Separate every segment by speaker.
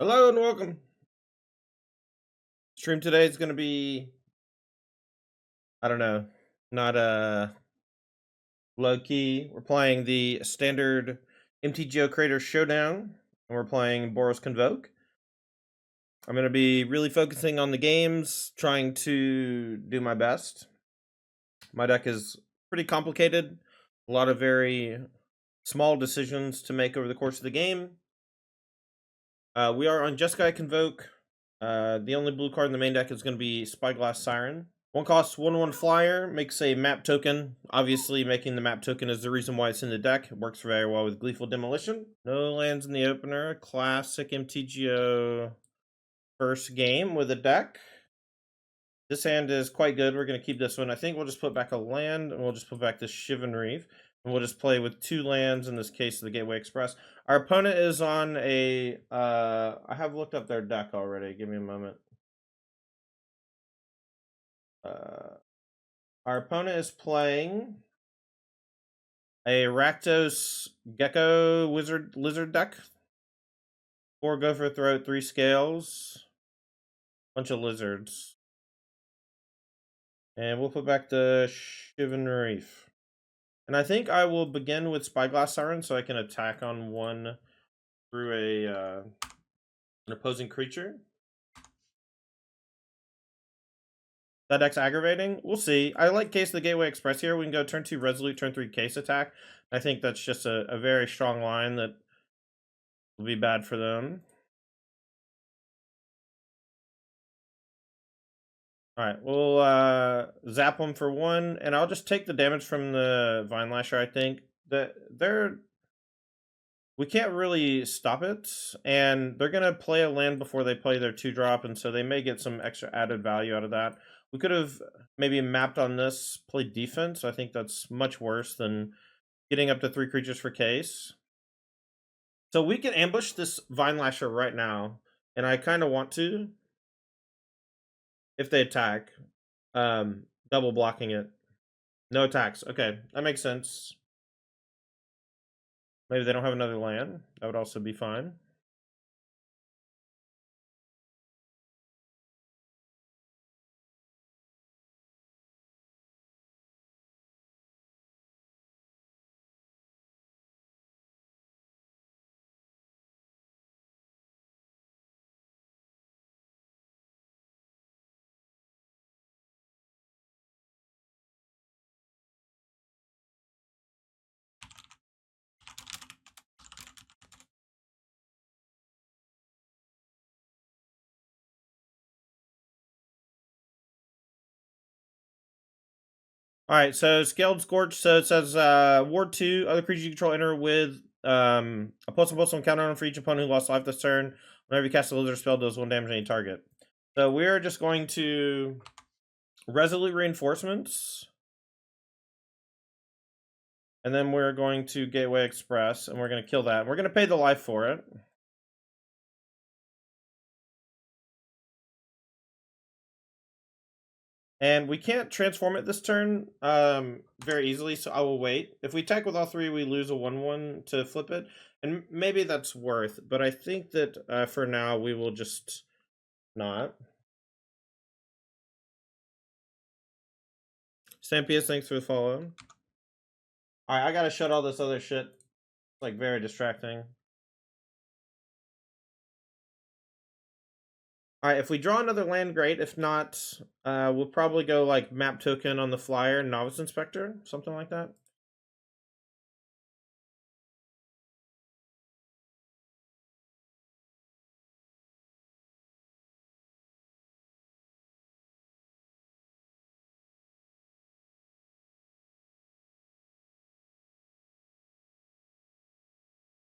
Speaker 1: Hello and welcome. Stream today is going to be, I don't know, not low key. We're playing the standard MTGO Creator Showdown, and we're playing Boros Convoke. I'm going to be really focusing on the games, trying to do my best. My deck is pretty complicated, a lot of very small decisions to make over the course of the game. We are on Jeskai Convoke. The only blue card in the main deck is going to be Spyglass Siren. One cost 1/1 flyer, makes a map token. Obviously, making the map token is the reason why it's in the deck. It works very well with Gleeful Demolition. No lands in the opener. Classic MTGO first game with a deck. This hand is quite good. We're going to keep this one. I think we'll just put back a land, and we'll just put back this Shivan Reef. And we'll just play with 2 lands, in this case, the Gateway Express. Our opponent is on a... I have looked up their deck already. Give me a moment. Our opponent is playing a Rakdos Gecko Lizard deck. 4 Gopher Throat, 3 Scales, bunch of lizards. And we'll put back the Shivan Reef. And I think I will begin with Spyglass Siren so I can attack on one through an opposing creature. That deck's aggravating. We'll see. I like Case of the Gateway Express here. We can go turn 2 Resolute, turn 3 Case attack. I think that's just a very strong line that will be bad for them. Alright, we'll zap them for 1, and I'll just take the damage from the Vine Lasher, I think. We can't really stop it, and they're going to play a land before they play their 2-drop, and so they may get some extra added value out of that. We could have maybe mapped on this, played defense. I think that's much worse than getting up to 3 creatures for Case. So we can ambush this Vine Lasher right now, and I kind of want to, if they attack, double blocking it. No attacks. Okay, that makes sense. Maybe they don't have another land. That would also be fine. Alright, so Scaled Scorch, so it says Ward 2, other creatures you control enter with a +1/+1 counter on for each opponent who lost life this turn. Whenever you cast a lizard spell, does 1 damage to any target. So we're just going to Resolute Reinforcements. And then we're going to Gateway Express, and we're going to kill that. We're going to pay the life for it. And we can't transform it this turn very easily, so I will wait. If we attack with all 3, we lose a 1/1 to flip it. And maybe that's worth, but I think that for now we will just not. Sampius, thanks for the follow. Alright, I gotta shut all this other shit. It's like very distracting. Alright, if we draw another land, great. If not, we'll probably go like map token on the flyer, Novice Inspector, something like that.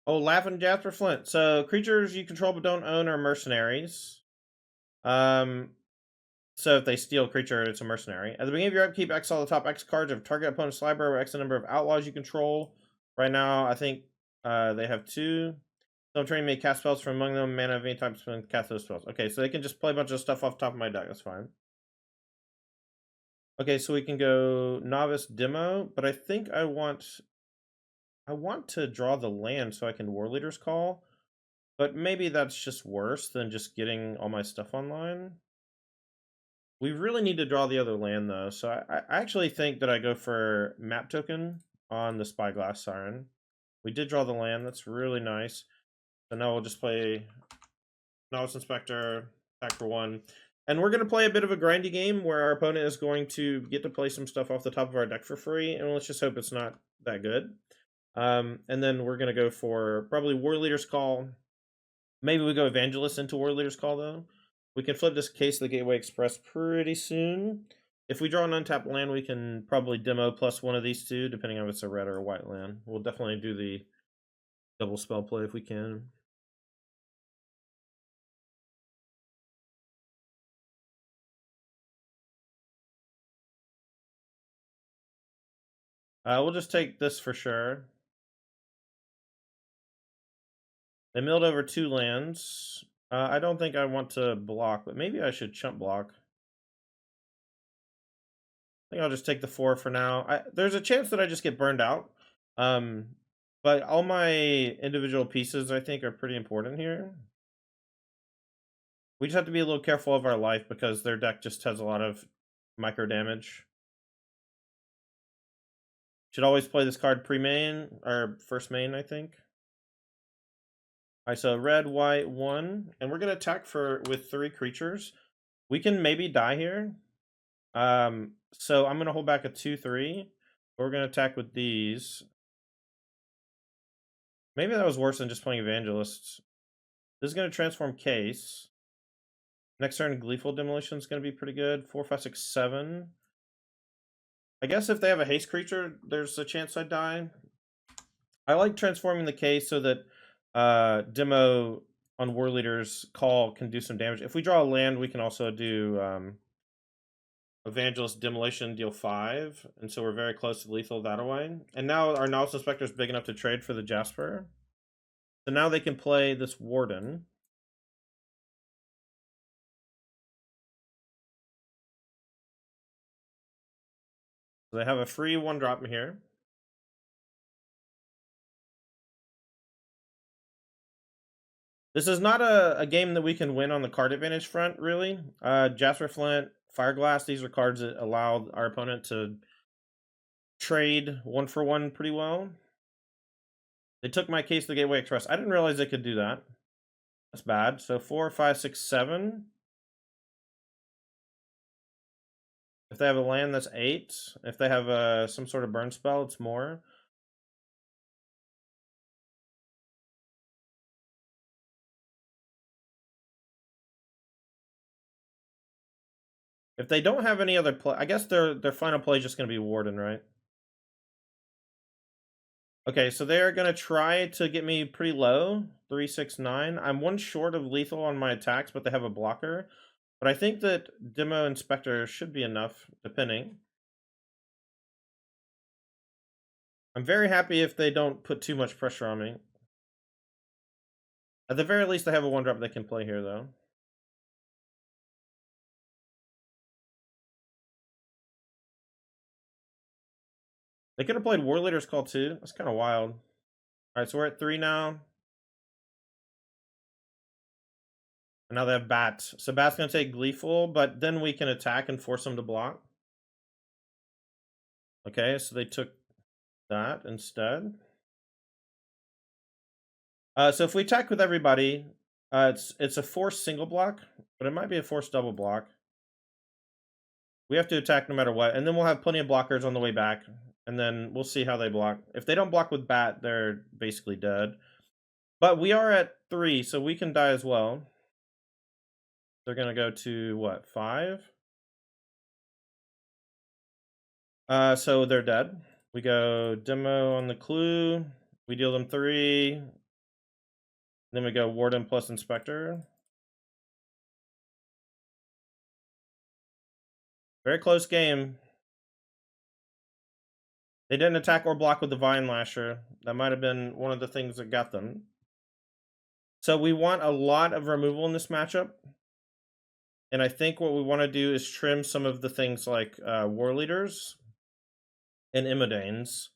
Speaker 1: Oh, Laughing Jasper Flint. So creatures you control but don't own are mercenaries. So if they steal a creature, it's a mercenary. At the beginning of your upkeep, exile the top X cards of target opponent's library or X number of outlaws you control. Right now, I think they have 2. Some train may cast spells from among them. Mana of any type to cast those spells. Okay, so they can just play a bunch of stuff off the top of my deck. That's fine. Okay, so we can go Novice Demo, but I think I want to draw the land so I can War Leader's Call. But maybe that's just worse than just getting all my stuff online. We really need to draw the other land, though. So I actually think that I go for map token on the Spyglass Siren. We did draw the land. That's really nice. So now we'll just play Novice Inspector, attack for 1. And we're going to play a bit of a grindy game where our opponent is going to get to play some stuff off the top of our deck for free. And let's just hope it's not that good. And then we're going to go for probably War Leader's Call. Maybe we go Evangelist into War Leader's Call, though. We can flip this Case of the Gateway Express pretty soon. If we draw an untapped land, we can probably demo plus one of these two, depending on if it's a red or a white land. We'll definitely do the double spell play if we can. We'll just take this for sure. They milled over 2 lands. I don't think I want to block, but maybe I should chump block. I think I'll just take the 4 for now. There's a chance that I just get burned out. But all my individual pieces, I think, are pretty important here. We just have to be a little careful of our life because their deck just has a lot of micro damage. Should always play this card pre-main, or first main, I think. Alright, so red, white, 1. And we're going to attack with 3 creatures. We can maybe die here. So I'm going to hold back a 2-3. We're going to attack with these. Maybe that was worse than just playing Evangelists. This is going to transform Case. Next turn, Gleeful Demolition is going to be pretty good. 4, 5, 6, 7. I guess if they have a haste creature, there's a chance I die. I like transforming the Case so that Demo on War Leader's Call can do some damage. If we draw a land, we can also do Evangelist Demolition, deal 5. And so we're very close to lethal that way. And now our Novice Inspector is big enough to trade for the Jasper. So now they can play this Warden. So they have a free 1-drop here. This is not a game that we can win on the card advantage front, really. Jasper Flint, Fireglass, these are cards that allow our opponent to trade 1-for-1 pretty well. They took my Case of the Gateway Express. I didn't realize they could do that. That's bad. So 4, 5, 6, 7. If they have a land, that's 8. If they have some sort of burn spell, it's more. If they don't have any other play, I guess their final play is just going to be Warden, right? Okay, so they're going to try to get me pretty low, 3, 6, 9. I'm 1 short of lethal on my attacks, but they have a blocker. But I think that Demo Inspector should be enough, depending. I'm very happy if they don't put too much pressure on me. At the very least, they have a 1-drop they can play here, though. They could have played War Leader's Call, too. That's kind of wild. Alright, so we're at 3 now. And now they have Bat. So Bat's going to take Gleeful, but then we can attack and force them to block. Okay, so they took that instead. So if we attack with everybody, it's a forced single block, but it might be a forced double block. We have to attack no matter what, and then we'll have plenty of blockers on the way back, and then we'll see how they block. If they don't block with Bat, they're basically dead. But we are at 3, so we can die as well. They're going to go to, what, 5? So they're dead. We go Demo on the Clue. We deal them 3. Then we go Warden plus Inspector. Very close game. They didn't attack or block with the Vine Lasher. That might have been one of the things that got them. So we want a lot of removal in this matchup. And I think what we want to do is trim some of the things like War Leaders and Immodanes.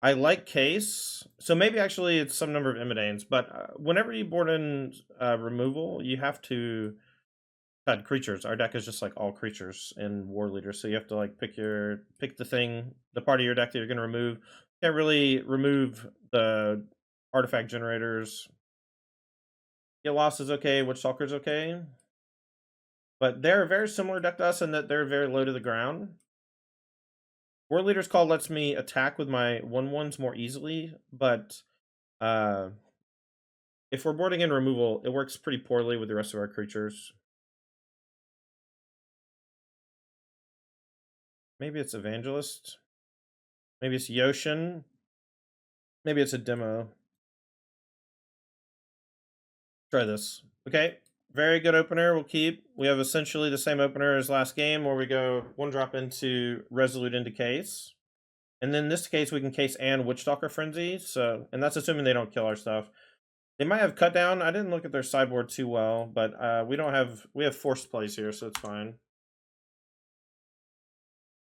Speaker 1: I like Case, so maybe actually it's some number of Imidanes, but whenever you board in removal, you have to cut creatures. Our deck is just like all creatures and War Leader, so you have to like pick the part of your deck that you're going to remove. Can't really remove the artifact generators. Get Lost is okay, Witchstalker is okay, but they're a very similar deck to us in that they're very low to the ground. War Leader's Call lets me attack with my 1/1s more easily, but if we're boarding in removal, it works pretty poorly with the rest of our creatures. Maybe it's Evangelist. Maybe it's Yoshin. Maybe it's a demo. Try this. Okay, very good opener. We'll keep. We have essentially the same opener as last game, where we go 1-drop into Resolute into Case. And then in this case, we can Case and Witchstalker Frenzy. So, and that's assuming they don't kill our stuff. They might have Cut Down. I didn't look at their sideboard too well, but we have Forced Plays here, so it's fine.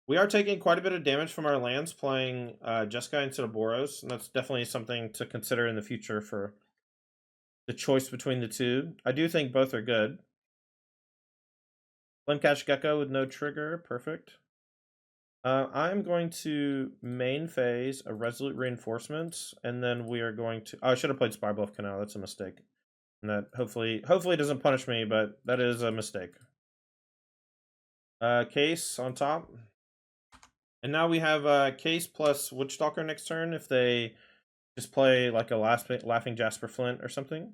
Speaker 1: We are taking quite a bit of damage from our lands playing Jeskai instead of Boros, and that's definitely something to consider in the future for the choice between the two. I do think both are good. Flamecatch Gecko with no trigger, perfect. I'm going to main phase a Resolute Reinforcements, and then we are going to... Oh, I should have played Spybluff Canal, that's a mistake. And that hopefully doesn't punish me, but that is a mistake. Case on top. And now we have Case plus Witchstalker next turn if they just play like a Laughing Jasper Flint or something.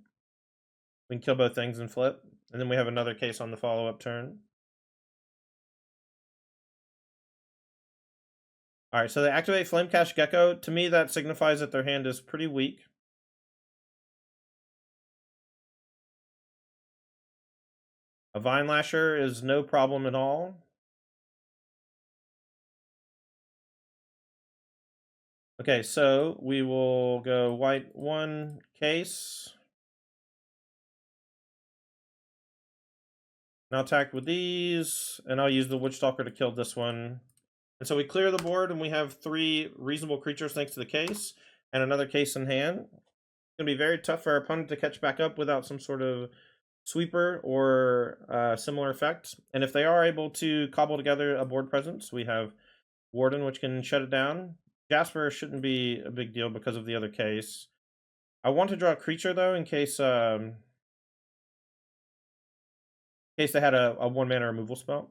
Speaker 1: We can kill both things and flip. And then we have another Case on the follow-up turn. Alright, so they activate Flamecatch Gecko. To me, that signifies that their hand is pretty weak. A Vine Lasher is no problem at all. Okay, so we will go white 1 Case. Now attack with these, and I'll use the Witchstalker to kill this one. And so we clear the board, and we have 3 reasonable creatures thanks to the Case, and another Case in hand. It's going to be very tough for our opponent to catch back up without some sort of sweeper or similar effect. And if they are able to cobble together a board presence, we have Warden, which can shut it down. Jasper shouldn't be a big deal because of the other Case. I want to draw a creature, though, in case they had a 1-mana removal spell.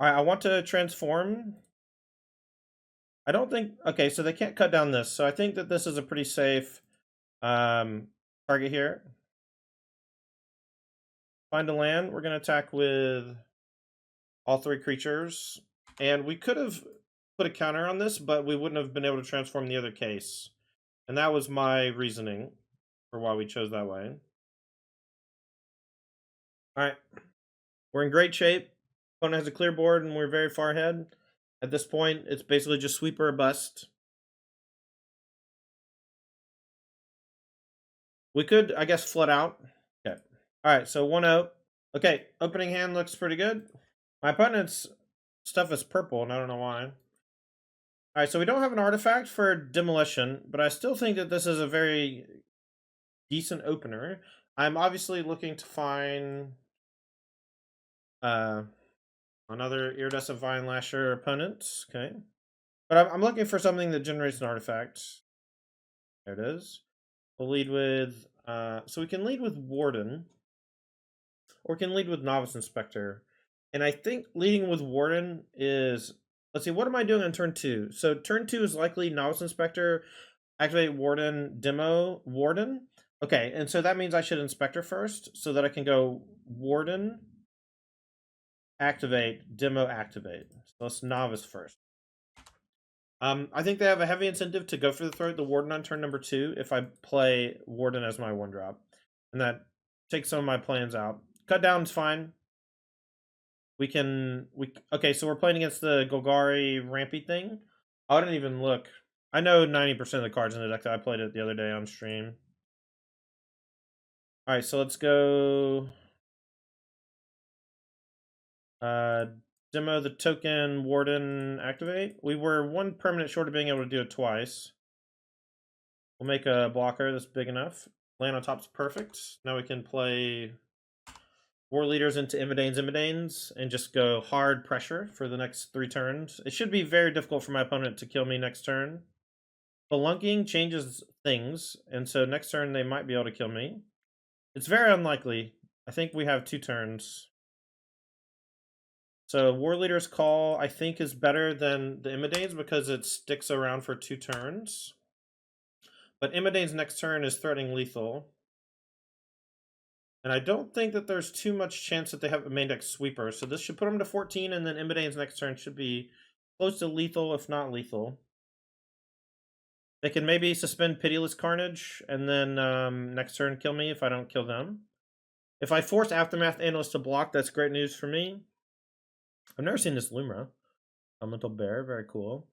Speaker 1: I want to transform. I don't think... Okay, so they can't cut down this. So I think that this is a pretty safe target here. Find a land. We're going to attack with all 3 creatures. And we could have put a counter on this, but we wouldn't have been able to transform the other Case. And that was my reasoning for why we chose that way. Alright. We're in great shape. Opponent has a clear board, and we're very far ahead. At this point, it's basically just sweeper or bust. We could, I guess, flood out. Okay. Alright, so 1-0. Okay, opening hand looks pretty good. My opponent's stuff is purple, and I don't know why. Alright, so we don't have an artifact for Demolition, but I still think that this is a very decent opener. I'm obviously looking to find another Iridescent Vine Lasher opponent. Okay. But I'm looking for something that generates an artifact. There it is. We'll lead with... so we can lead with Warden. Or we can lead with Novice Inspector. And I think leading with Warden is... Let's see, what am I doing on turn 2? So turn 2 is likely Novice Inspector, activate Warden, demo Warden. Okay, and so that means I should Inspector first, so that I can go Warden, activate, demo, activate. So let's Novice first. I think they have a heavy incentive to go for the Warden on turn number 2 if I play Warden as my 1-drop. And that takes some of my plans out. Cut down's fine. Okay, so we're playing against the Golgari Rampy thing. I didn't even look. I know 90% of the cards in the deck. I played it the other day on stream. All right, so let's go. Demo the token Warden activate. We were one permanent short of being able to do it twice. We'll make a blocker that's big enough. Land on top's perfect. Now we can play War Leaders into Immodanes, and just go hard pressure for the next 3 turns. It should be very difficult for my opponent to kill me next turn. Spelunking changes things, and so next turn they might be able to kill me. It's very unlikely. I think we have 2 turns. So War Leader's Call, I think, is better than the Immodanes because it sticks around for 2 turns. But Immodane's next turn is threatening lethal. And I don't think that there's too much chance that they have a main deck sweeper. So this should put them to 14, and then Immodane's next turn should be close to lethal, if not lethal. They can maybe suspend Pitiless Carnage, and then next turn kill me if I don't kill them. If I force Aftermath Analyst to block, that's great news for me. I've never seen this Lumra. Elemental Bear, very cool.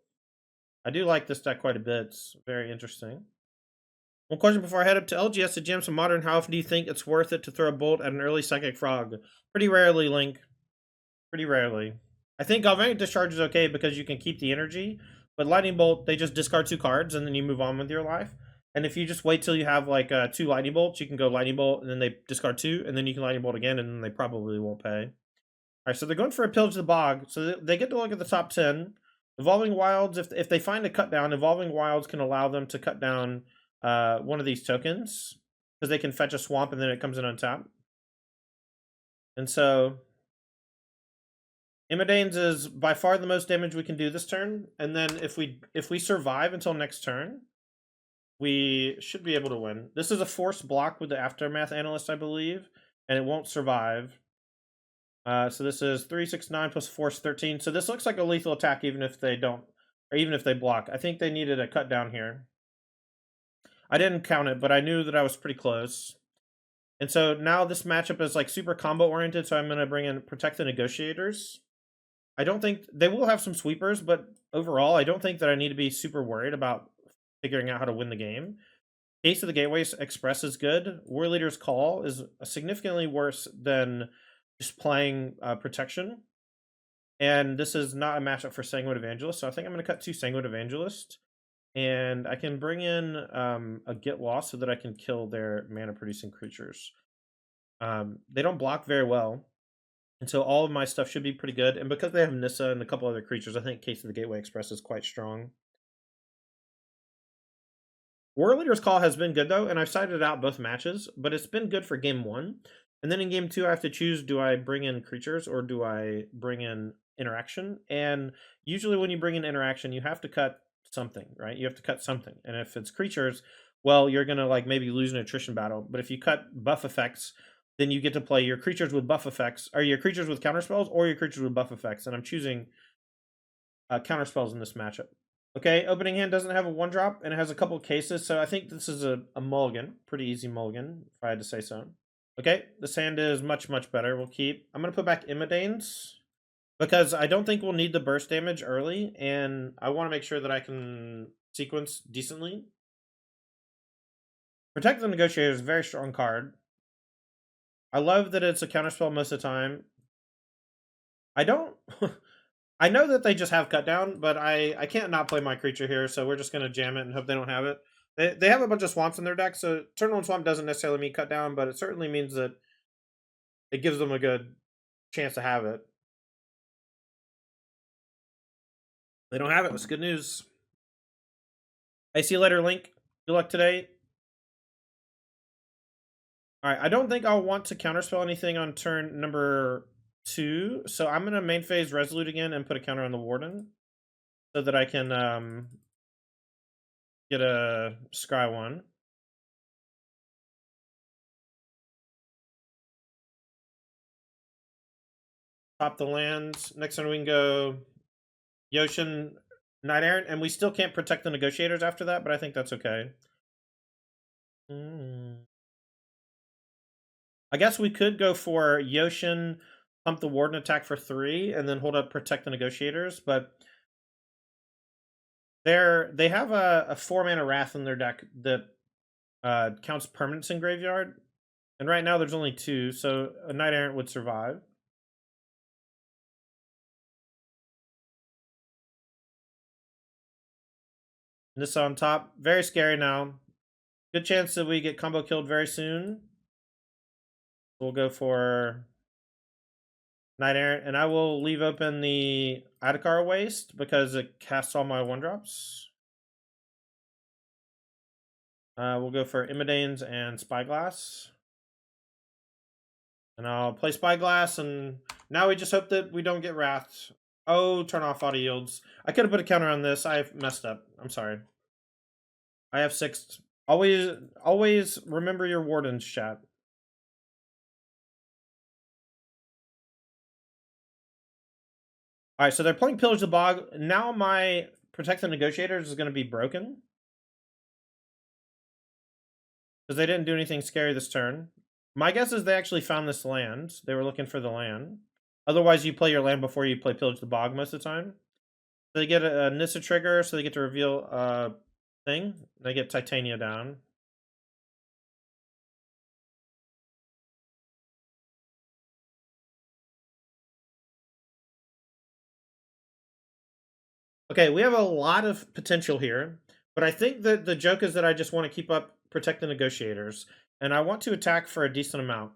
Speaker 1: I do like this deck quite a bit. It's very interesting. One question before I head up to LGS to jam some Modern. How often do you think it's worth it to throw a bolt at an early Psychic Frog? Pretty rarely, Link. Pretty rarely. I think Galvanic Discharge is okay because you can keep the energy, but Lightning Bolt, they just discard 2 cards and then you move on with your life. And if you just wait till you have like 2 Lightning Bolts, you can go Lightning Bolt and then they discard 2, and then you can Lightning Bolt again, and then they probably won't pay. Alright, so they're going for a Pillage the Bog. So they get to look at the top 10. Evolving Wilds, if they find a cut down, Evolving Wilds can allow them to cut down one of these tokens, because they can fetch a swamp and then it comes in on top. And so Immodanes is by far the most damage we can do this turn, and then if we survive until next turn, we should be able to win. This is a forced block with the Aftermath Analyst, I believe, and it won't survive. So this is 3, 6, 9 plus force 13. So this looks like a lethal attack even if they don't, or even if they block. I think they needed a cut down here. I didn't count it, but I knew that I was pretty close. And so now this matchup is like super combo oriented, so I'm going to bring in Protect the Negotiators. I don't think they will have some sweepers, but overall, I don't think that I need to be super worried about figuring out how to win the game. Case of the Gateway Express is good. War Leader's Call is significantly worse than just playing Protection. And this is not a matchup for Sanguine Evangelist, so I think I'm going to cut 2 Sanguine Evangelist. And I can bring in a Get Lost so that I can kill their mana-producing creatures. They don't block very well, and so all of my stuff should be pretty good. And because they have Nissa and a couple other creatures, I think Case of the Gateway Express is quite strong. War Leader's Call has been good, though, and I've sided out both matches, but it's been good for Game 1. And then in Game 2, I have to choose, do I bring in creatures or do I bring in interaction? And usually when you bring in interaction, you have to cut something, right? You have to cut something. And if it's creatures, well, you're going to like maybe lose an attrition battle. But if you cut buff effects, then you get to play your creatures with buff effects, or your creatures with counterspells, or your creatures with buff effects. And I'm choosing counterspells in this matchup. Okay, opening hand doesn't have a 1-drop, and it has a couple cases, so I think this is a mulligan. Pretty easy mulligan, if I had to say so. Okay, this hand is much, much better. We'll keep. I'm going to put back Immodanes, because I don't think we'll need the burst damage early, and I want to make sure that I can sequence decently. Protect the Negotiator is a very strong card. I love that it's a counterspell most of the time. I don't... I know that they just have cut down, but I can't not play my creature here, so we're just going to jam it and hope they don't have it. They have a bunch of swamps in their deck, so turn 1 swamp doesn't necessarily mean cut down, but it certainly means that it gives them a good chance to have it. They don't have it. That's good news. I see you later, Link. Good luck today. All right, I don't think I'll want to counterspell anything on turn number 2, so I'm going to main phase Resolute again and put a counter on the Warden so that I can get a Scry 1. Top the lands. Next turn we can go Yoshin, Knight Errant, and we still can't protect the Negotiators after that, but I think that's okay. I guess we could go for Yoshin pump the Warden attack for 3 and then hold up Protect the Negotiators, but they have a 4-mana Wrath in their deck that counts permanents in graveyard, and right now there's only 2, so a Knight Errant would survive. This on top, very scary now. Good chance that we get combo killed very soon. We'll go for Knight Errant, and I will leave open the Adhikar Waste because it casts all my 1-drops. We'll go for Imidanes and Spyglass. And I'll play Spyglass, and now we just hope that we don't get Wrath. Oh, turn off auto yields. I could have put a counter on this. I messed up. I'm sorry. I have 6. Always remember your Wardens, chat. Alright, so they're playing Pillage the Bog. Now my Protect the Negotiators is going to be broken. Because they didn't do anything scary this turn. My guess is they actually found this land. They were looking for the land. Otherwise, you play your land before you play Pillage the Bog most of the time. So they get a Nissa trigger, so they get to reveal a thing. They get Titania down. Okay, we have a lot of potential here, but I think that the joke is that I just want to keep up Protect the Negotiators, and I want to attack for a decent amount.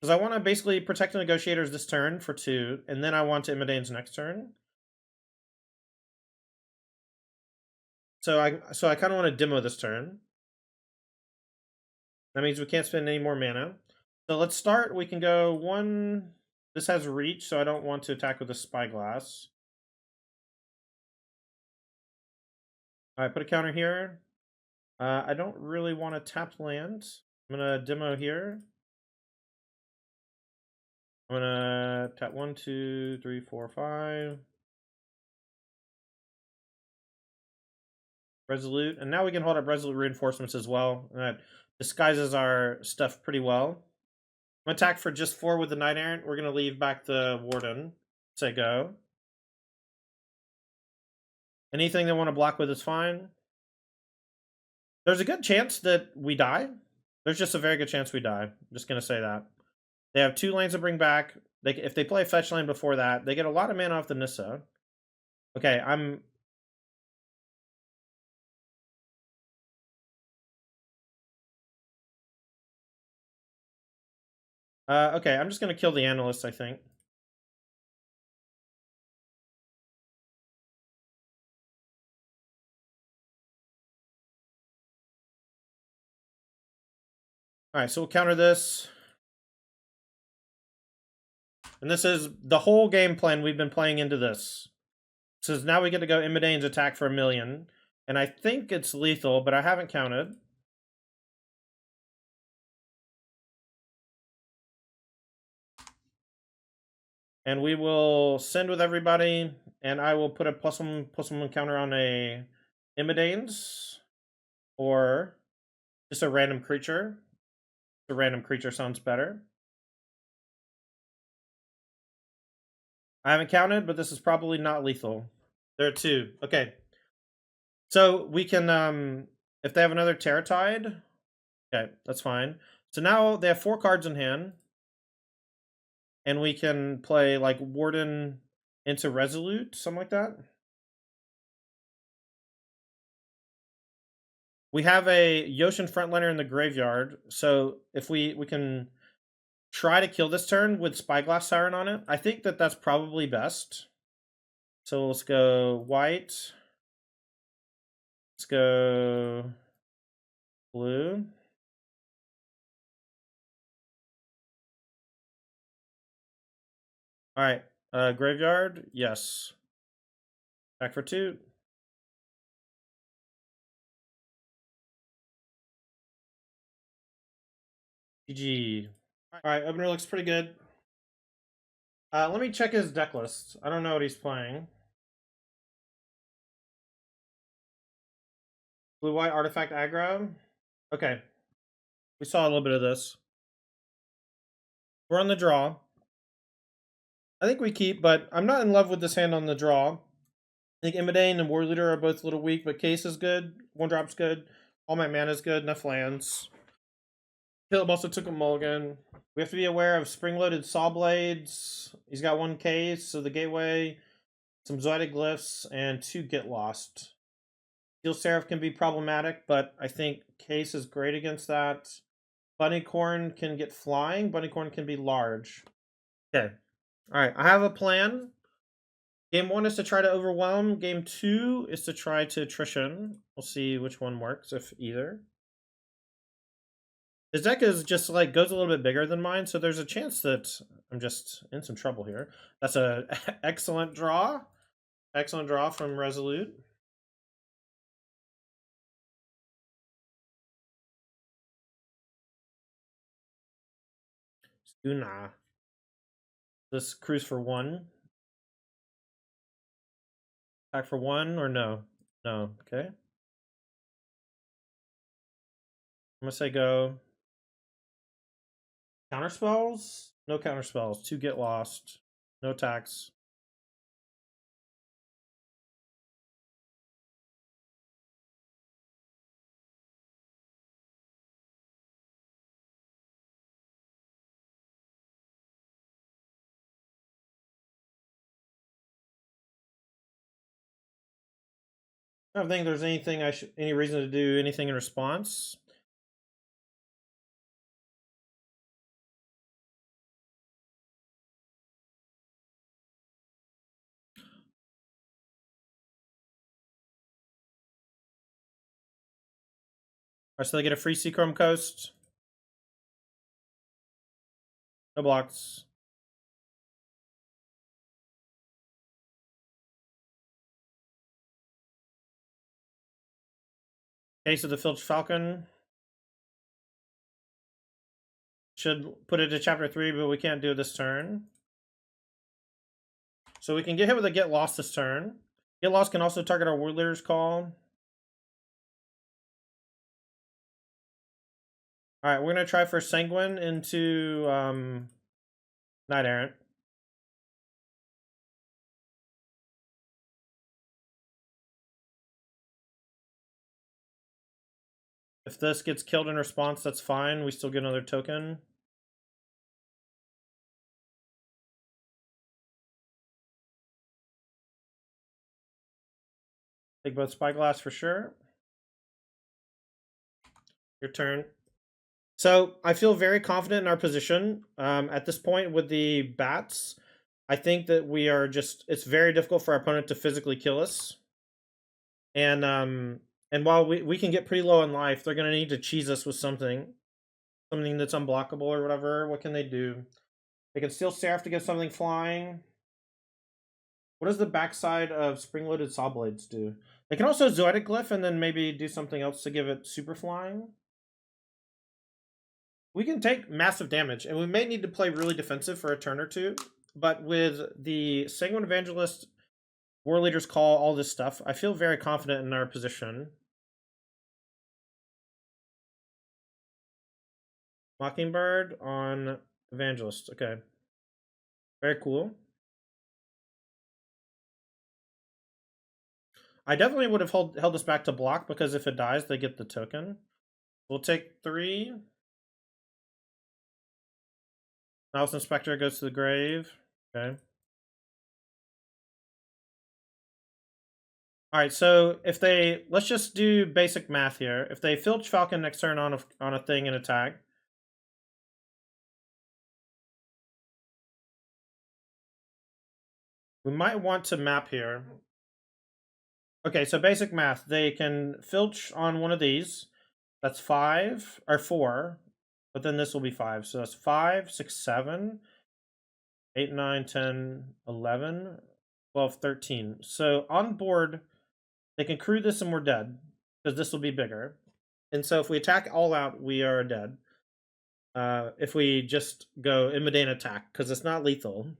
Speaker 1: Because I want to basically Protect the Negotiators this turn for 2, and then I want to Imidane's next turn. So I kind of want to demo this turn. That means we can't spend any more mana. So let's start. We can go 1. This has reach, so I don't want to attack with a Spyglass. Alright, put a counter here. I don't really want to tap land. I'm going to demo here. I'm going to tap 1, 2, 3, 4, 5. Resolute. And now we can hold up Resolute Reinforcements as well. That disguises our stuff pretty well. I'm going to attack for just 4 with the Knight Errant. We're going to leave back the Warden. Say go. Anything they want to block with is fine. There's a good chance that we die. There's just a very good chance we die. I'm just going to say that. They have 2 lanes to bring back. If they play a fetch lane before that, they get a lot of mana off the Nissa. Okay, okay, I'm just going to kill the Analyst, I think. Alright, so we'll counter this. And this is the whole game plan we've been playing into this. So now we get to go Imidane's attack for 1,000,000. And I think it's lethal, but I haven't counted. And we will send with everybody, and I will put a +1/+1 counter on a Imidane's, or just a random creature. A random creature sounds better. I haven't counted, but this is probably not lethal. There are 2. Okay. So we can, if they have another Terratide, okay, that's fine. So now they have 4 cards in hand. And we can play like Warden into Resolute, something like that. We have a Yoshin frontliner in the graveyard, so if we can try to kill this turn with Spyglass Siren on it, I think that that's probably best. So let's go white. Let's go blue. All right, graveyard, yes. Back for 2. GG. All right, opener looks pretty good. Let me check his deck list. I don't know what he's playing. Blue-white artifact aggro. Okay. We saw a little bit of this. We're on the draw. I think we keep, but I'm not in love with this hand on the draw. I think Imodane and War Leader are both a little weak, but Case is good. One drop's good. All my mana is good. Enough lands. Philip also took a mulligan. We have to be aware of spring-loaded saw blades. He's got one Case, so the gateway, some Zoetic Glyphs, and 2 Get Lost. Steel Seraph can be problematic, but I think Case is great against that. Bunnycorn can get flying. Bunnycorn can be large. Okay. Alright, I have a plan. Game 1 is to try to overwhelm. Game 2 is to try to attrition. We'll see which one works, if either. His deck is just like goes a little bit bigger than mine, so there's a chance that I'm just in some trouble here. That's a excellent draw. Excellent draw from Resolute. Skuna. This cruise for 1. Attack for 1 or no? No. Okay. I'm gonna say go. Counterspells? No counterspells. 2 Get Lost. No attacks. I don't think there's anything any reason to do anything in response. Alright, so they get a free Seachrome Coast. No blocks. Case of the Filched Falcon. Should put it to chapter 3, but we can't do it this turn. So we can get hit with a Get Lost this turn. Get Lost can also target our War Leader's Call. Alright, we're going to try for Sanguine into Knight Errant. If this gets killed in response, that's fine. We still get another token. Take both Spyglass for sure. Your turn. So I feel very confident in our position. At this point with the bats, I think that we are just, it's very difficult for our opponent to physically kill us. And while we can get pretty low in life, they're going to need to cheese us with something that's unblockable or whatever. What can they do? They can steal Seraph to get something flying. What does the backside of spring-loaded saw blades do? They can also Zoetic Glyph and then maybe do something else to give it super flying. We can take massive damage, and we may need to play really defensive for a turn or two. But with the Sanguine Evangelist, War Leader's Call, all this stuff, I feel very confident in our position. Mockingbird on Evangelist. Okay. Very cool. I definitely would have held this back to block, because if it dies, they get the token. We'll take 3. Mouse Inspector goes to the grave. Okay. Alright, so if they... Let's just do basic math here. If they Filch Falcon next turn on a thing and attack... We might want to map here. Okay, so basic math. They can Filch on one of these. That's 5, or 4. But then this will be 5. So that's 5, 6, 7, 8, 9, 10, 11, 12, 13. So on board, they can crew this and we're dead, because this will be bigger. And so if we attack all out, we are dead. If we just go Imodane attack, because it's not lethal.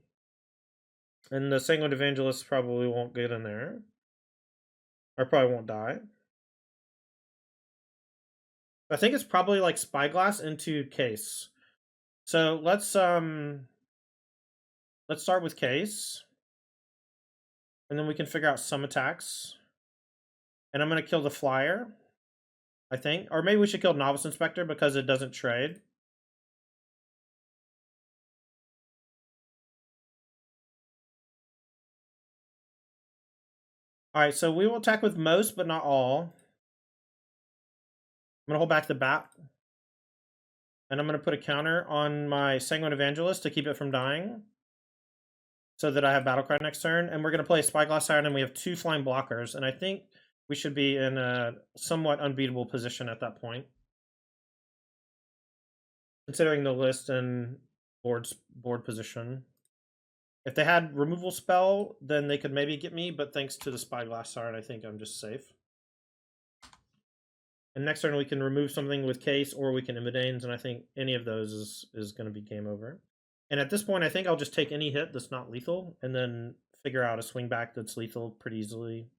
Speaker 1: And the Sanguine Evangelist probably won't get in there. Or probably won't die. I think it's probably like Spyglass into Case. So let's start with case, and then we can figure out some attacks. And I'm gonna kill the flyer, I think, or maybe we should kill Novice Inspector because it doesn't trade. All right, so we will attack with most, but not all. I'm gonna hold back the bat, and I'm gonna put a counter on my Sanguine Evangelist to keep it from dying, so that I have Battlecry next turn. And we're gonna play Spyglass Siren, and we have 2 flying blockers, and I think we should be in a somewhat unbeatable position at that point, considering the list and board position. If they had removal spell, then they could maybe get me, but thanks to the Spyglass Siren, I think I'm just safe. And next turn we can remove something with case, or we can Immodanes, and I think any of those is going to be game over. And at this point, I think I'll just take any hit that's not lethal, and then figure out a swing back that's lethal pretty easily.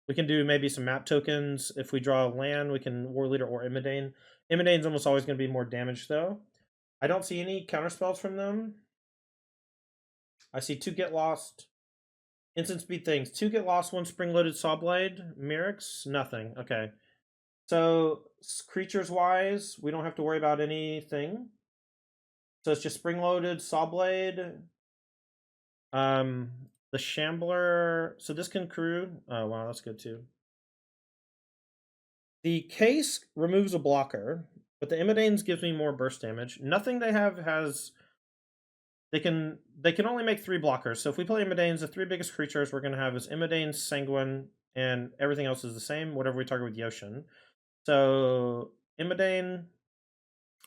Speaker 1: We can do maybe some map tokens. If we draw a land, we can War Leader or Immodane. Immodane's almost always going to be more damage, though. I don't see any counter spells from them. I see 2 Get Lost. Instant speed things. 2 Get Lost, 1 Spring-Loaded Sawblade. Merrick's? Nothing. Okay. So, creatures-wise, we don't have to worry about anything. So it's just Spring-Loaded Sawblade. The Shambler. So this can crew. Oh, wow, that's good, too. The case removes a blocker, but the Immodanes gives me more burst damage. Nothing they have has... They can only make 3 blockers. So if we play Immodanes, the 3 biggest creatures we're going to have is Immodanes, Sanguine, and everything else is the same, whatever we target with Yoshin. So Immodane,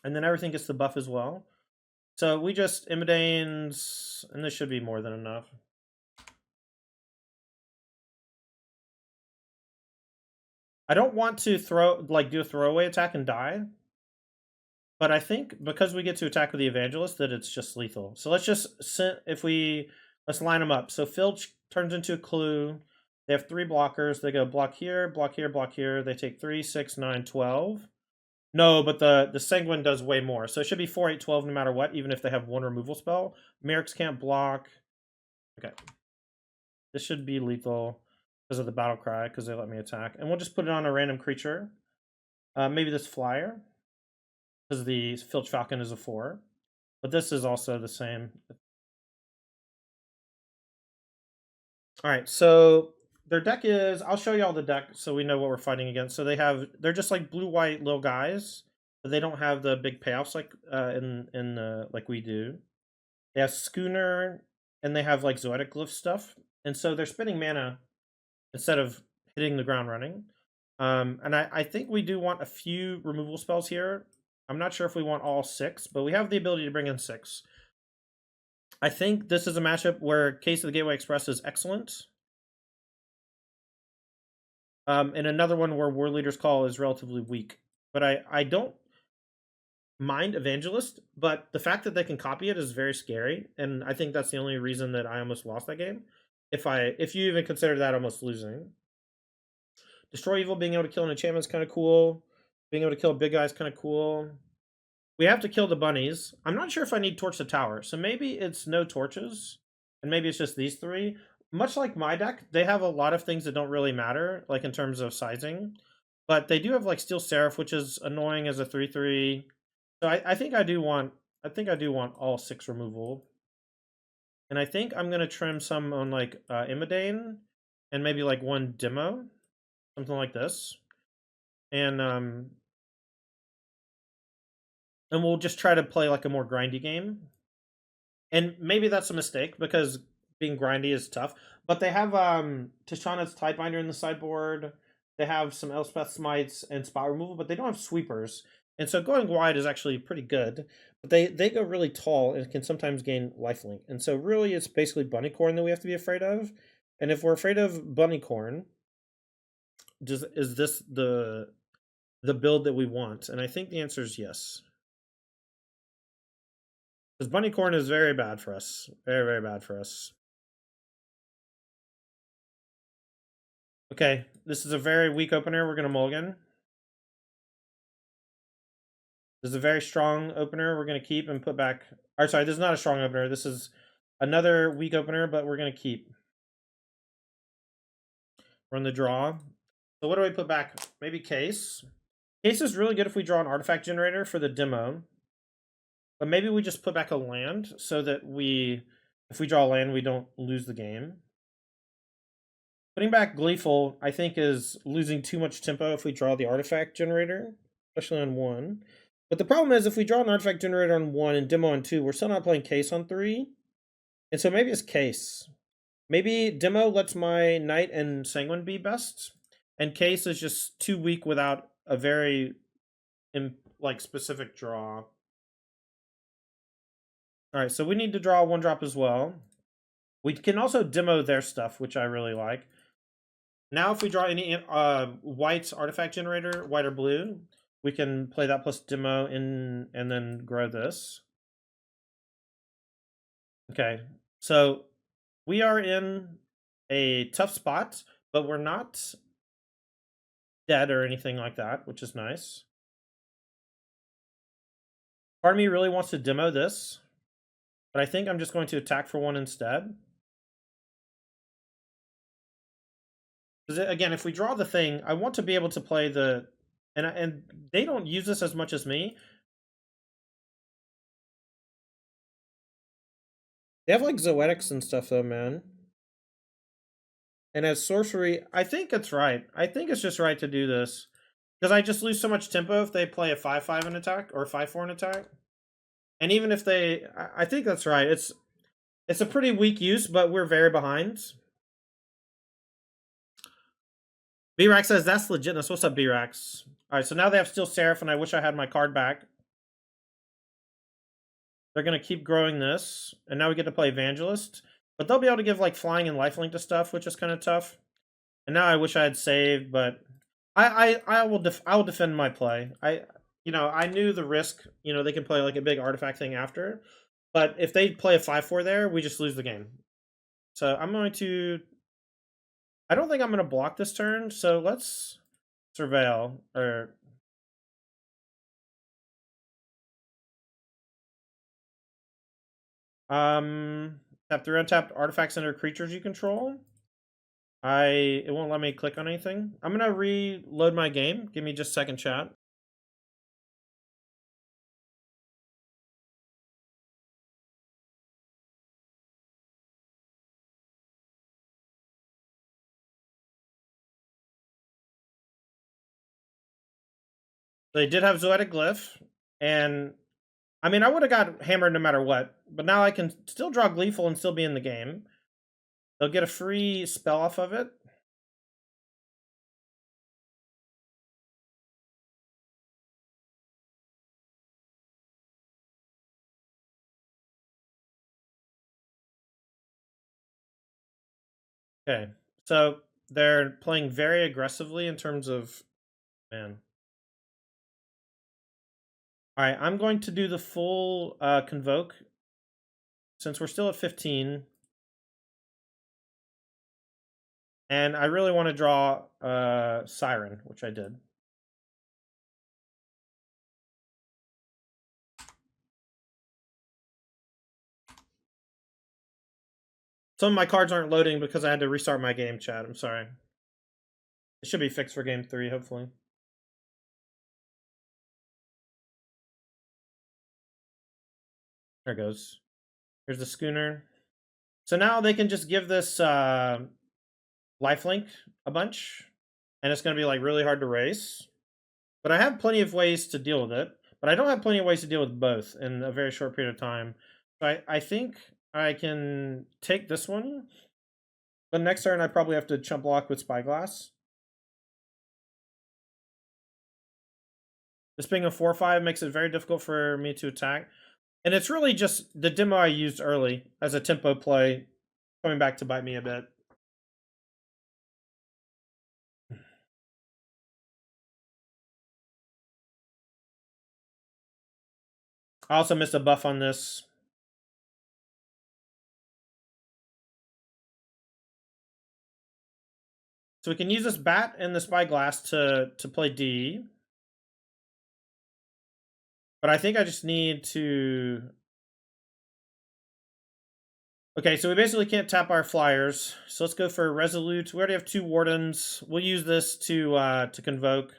Speaker 1: and then everything gets the buff as well. So we just Immodanes, and this should be more than enough. I don't want to do a throwaway attack and die. But I think because we get to attack with the Evangelist, that it's just lethal. So let's just let's line them up. So Filch turns into a clue. They have 3 blockers. They go block here, block here, block here. They take 3, 6, 9, 12. No, but the Sanguine does way more. So it should be 4, 8, 12 no matter what, even if they have 1 removal spell. Merrick's can't block. Okay. This should be lethal because of the battle cry, because they let me attack. And we'll just put it on a random creature. Maybe this flyer, because the Filch Falcon is a 4. But this is also the same. Alright, so their deck is... I'll show you all the deck so we know what we're fighting against. So they're just like blue-white little guys, but they don't have the big payoffs like like we do. They have Schooner, and they have like Zoetic Glyph stuff. And so they're spending mana instead of hitting the ground running. And I think we do want a few removal spells here. I'm not sure if we want all 6, but we have the ability to bring in 6. I think this is a matchup where Case of the Gateway Express is excellent. And another one where War Leader's Call is relatively weak. But I don't mind Evangelist, but the fact that they can copy it is very scary, and I think that's the only reason that I almost lost that game. If you even consider that almost losing. Destroy Evil, being able to kill an enchantment is kind of cool. Being able to kill a big guy is kind of cool. We have to kill the bunnies. I'm not sure if I need Torch the Tower, so maybe it's no torches, and maybe it's just these 3. Much like my deck, they have a lot of things that don't really matter, like in terms of sizing, but they do have like Steel Seraph, which is annoying as a 3/3. So I think I do want all 6 removal, and I think I'm gonna trim some on like Immodane, and maybe like 1 demo, something like this, and we'll just try to play like a more grindy game. And maybe that's a mistake because being grindy is tough. But they have Tishana's Tidebinder in the sideboard. They have some Elspeth Smites and spot removal, but they don't have sweepers. And so going wide is actually pretty good. But they go really tall and can sometimes gain lifelink. And so really it's basically Bunnycorn that we have to be afraid of. And if we're afraid of Bunnycorn, is this the build that we want? And I think the answer is yes. Because Bunnycorn is very bad for us. Very, very bad for us. Okay, this is a very weak opener. We're going to mulligan. This is a very strong opener. We're going to keep and put back. Or sorry, this is not a strong opener. This is another weak opener, but we're going to keep. Run the draw. So what do we put back? Maybe Case. Case is really good if we draw an artifact generator for the demo. But maybe we just put back a land so that if we draw a land, we don't lose the game. Putting back Gleeful, I think, is losing too much tempo if we draw the artifact generator, especially on 1. But the problem is if we draw an artifact generator on 1 and demo on 2, we're still not playing Case on 3. And so maybe it's Case. Maybe demo lets my Knight and Sanguine be best, and Case is just too weak without a very specific draw. Alright, so we need to draw a 1-drop as well. We can also demo their stuff, which I really like. Now if we draw any white artifact generator, white or blue, we can play that plus demo and then grow this. Okay, so we are in a tough spot, but we're not dead or anything like that, which is nice. Part of me really wants to demo this, but I think I'm just going to attack for 1 instead. Because again, if we draw the thing, I want to be able to play the... And they don't use this as much as me. They have like Zoetics and stuff though, man. And as sorcery, I think it's right. I think it's just right to do this. Because I just lose so much tempo if they play a 5/5 in attack or 5/4 in attack. And even if they... I think that's right. It's a pretty weak use, but we're very behind. B-Rax says, that's legitness. What's up, B-Rax? Alright, so now they have Steel Seraph, and I wish I had my card back. They're going to keep growing this, and now we get to play Evangelist. But they'll be able to give, like, Flying and Lifelink to stuff, which is kind of tough. And now I wish I had saved, but I will defend my play. I knew the risk. They can play, like, a big artifact thing after. But if they play a 5/4 there, we just lose the game. So I'm going to... I don't think I'm going to block this turn, so let's surveil, or... Tap 3 untapped artifacts under creatures you control. It won't let me click on anything. I'm going to reload my game. Give me just a second, chat. They did have Zoetic Glyph, and I mean, I would have got hammered no matter what, but now I can still draw Gleeful and still be in the game. They'll get a free spell off of it. Okay, so they're playing very aggressively in terms of... Man. Alright, I'm going to do the full Convoke, since we're still at 15. And I really want to draw Siren, which I did. Some of my cards aren't loading because I had to restart my game, chat. I'm sorry. It should be fixed for game 3, hopefully. There it goes. Here's the Schooner. So now they can just give this lifelink a bunch, and it's going to be like really hard to race. But I have plenty of ways to deal with it. But I don't have plenty of ways to deal with both in a very short period of time. So I think I can take this one. But next turn I probably have to chump block with Spyglass. This being a 4/5 makes it very difficult for me to attack. And it's really just the demo I used early as a tempo play coming back to bite me a bit. I also missed a buff on this. So we can use this bat and the Spyglass to play D. But I think I just need to... Okay, so we basically can't tap our flyers. So let's go for Resolute. We already have 2 Wardens. We'll use this to Convoke.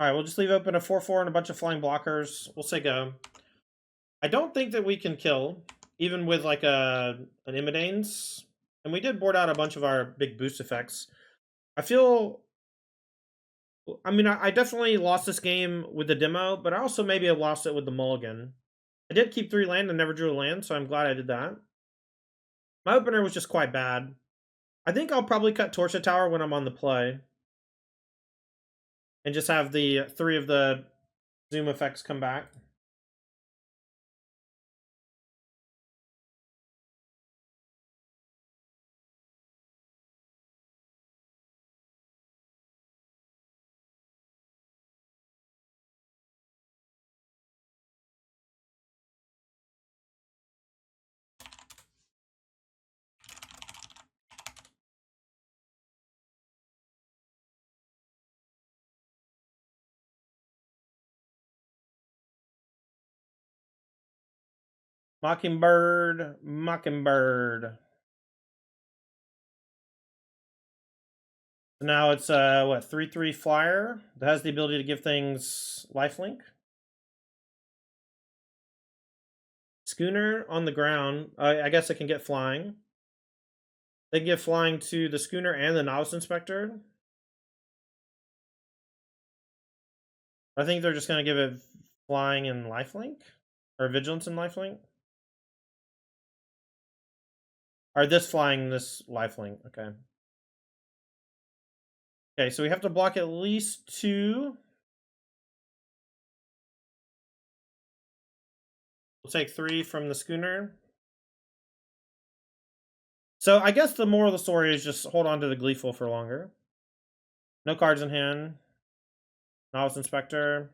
Speaker 1: Alright, we'll just leave open a 4/4 and a bunch of flying blockers. We'll say go. I don't think that we can kill, even with like an Immodanes. And we did board out a bunch of our big boost effects. I feel... I mean, I definitely lost this game with the demo, but I also maybe have lost it with the mulligan. I did keep 3 land and never drew a land, so I'm glad I did that. My opener was just quite bad. I think I'll probably cut Torcha Tower when I'm on the play. And just have the 3 of the zoom effects come back. Mockingbird, Mockingbird. So now it's what, 3/3 flyer that has the ability to give things lifelink. Schooner on the ground. I guess it can get flying. They can get flying to the Schooner and the Novice Inspector. I think they're just going to give it flying and lifelink, or vigilance and lifelink. Or this flying, this lifelink. Okay. Okay, so we have to block at least 2. We'll take 3 from the Schooner. So I guess the moral of the story is just hold on to the Gleeful for longer. No cards in hand. Novice Inspector.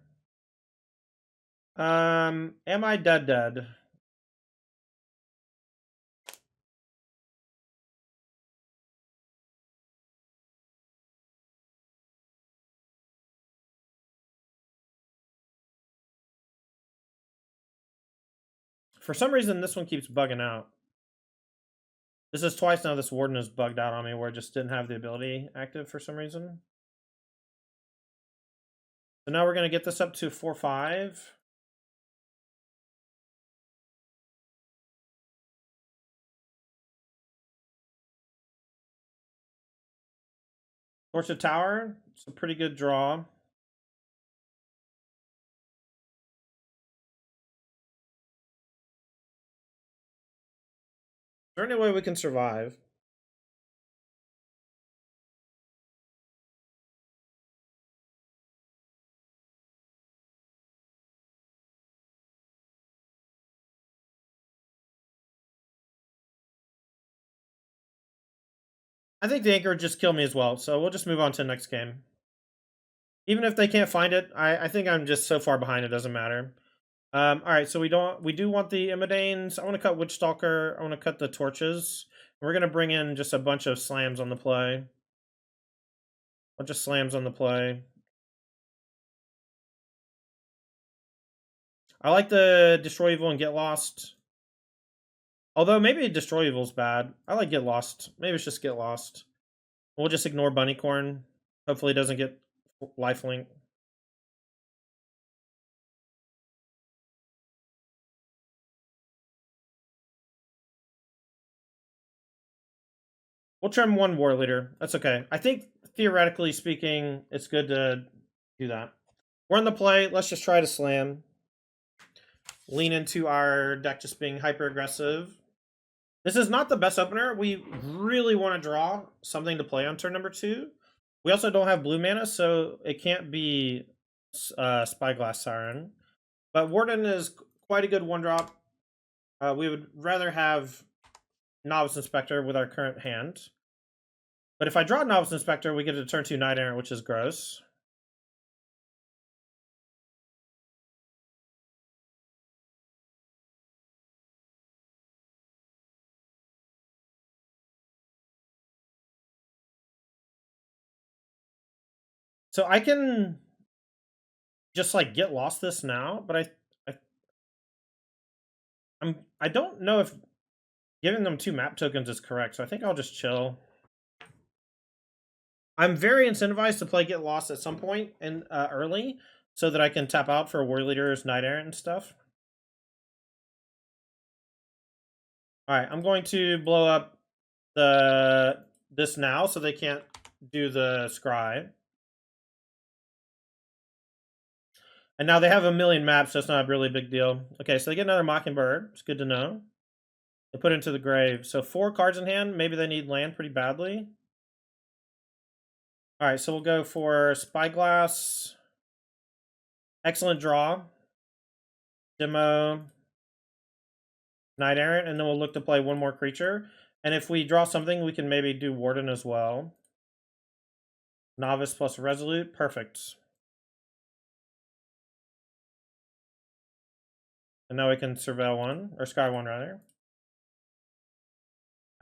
Speaker 1: Am I dead? For some reason, this one keeps bugging out. This is twice now this Warden is bugged out on me where it just didn't have the ability active for some reason. So now we're going to get this up to 4/5. Torch the Tower. It's a pretty good draw. Is there any way we can survive? I think the anchor would just kill me as well, so we'll just move on to the next game. Even if they can't find it, I think I'm just so far behind it doesn't matter. Alright, so we do want the Immodanes. I want to cut Witchstalker. I want to cut the torches. We're going to bring in just a bunch of slams on the play. Bunch of slams on the play. I like the Destroy Evil and Get Lost. Although maybe Destroy Evil's bad. I like Get Lost. Maybe it's just Get Lost. We'll just ignore Bunnycorn. Hopefully it doesn't get lifelink. We'll trim 1 War Leader. That's okay. I think, theoretically speaking, it's good to do that. We're on the play. Let's just try to slam. Lean into our deck just being hyper-aggressive. This is not the best opener. We really want to draw something to play on turn number 2. We also don't have blue mana, so it can't be Spyglass Siren. But Warden is quite a good 1-drop. We would rather have Novice Inspector with our current hand. But if I draw Novice Inspector, we get a turn 2 Knight Errant, which is gross. So I can just like get lost this now, but I don't know if giving them 2 map tokens is correct, so I think I'll just chill. I'm very incentivized to play Get Lost at some point in early, so that I can tap out for War Leaders, Knight Errant, and stuff. All right, I'm going to blow up this now, so they can't do the scry. And now they have a million maps, so it's not a really big deal. Okay, so they get another Mockingbird. It's good to know. They put it into the grave. So 4 cards in hand. Maybe they need land pretty badly. All right, so we'll go for Spyglass. Excellent draw. Demo. Knight Errant, and then we'll look to play one more creature. And if we draw something, we can maybe do Warden as well. Novice plus Resolute. Perfect. And now we can Surveil 1, or Sky 1 rather.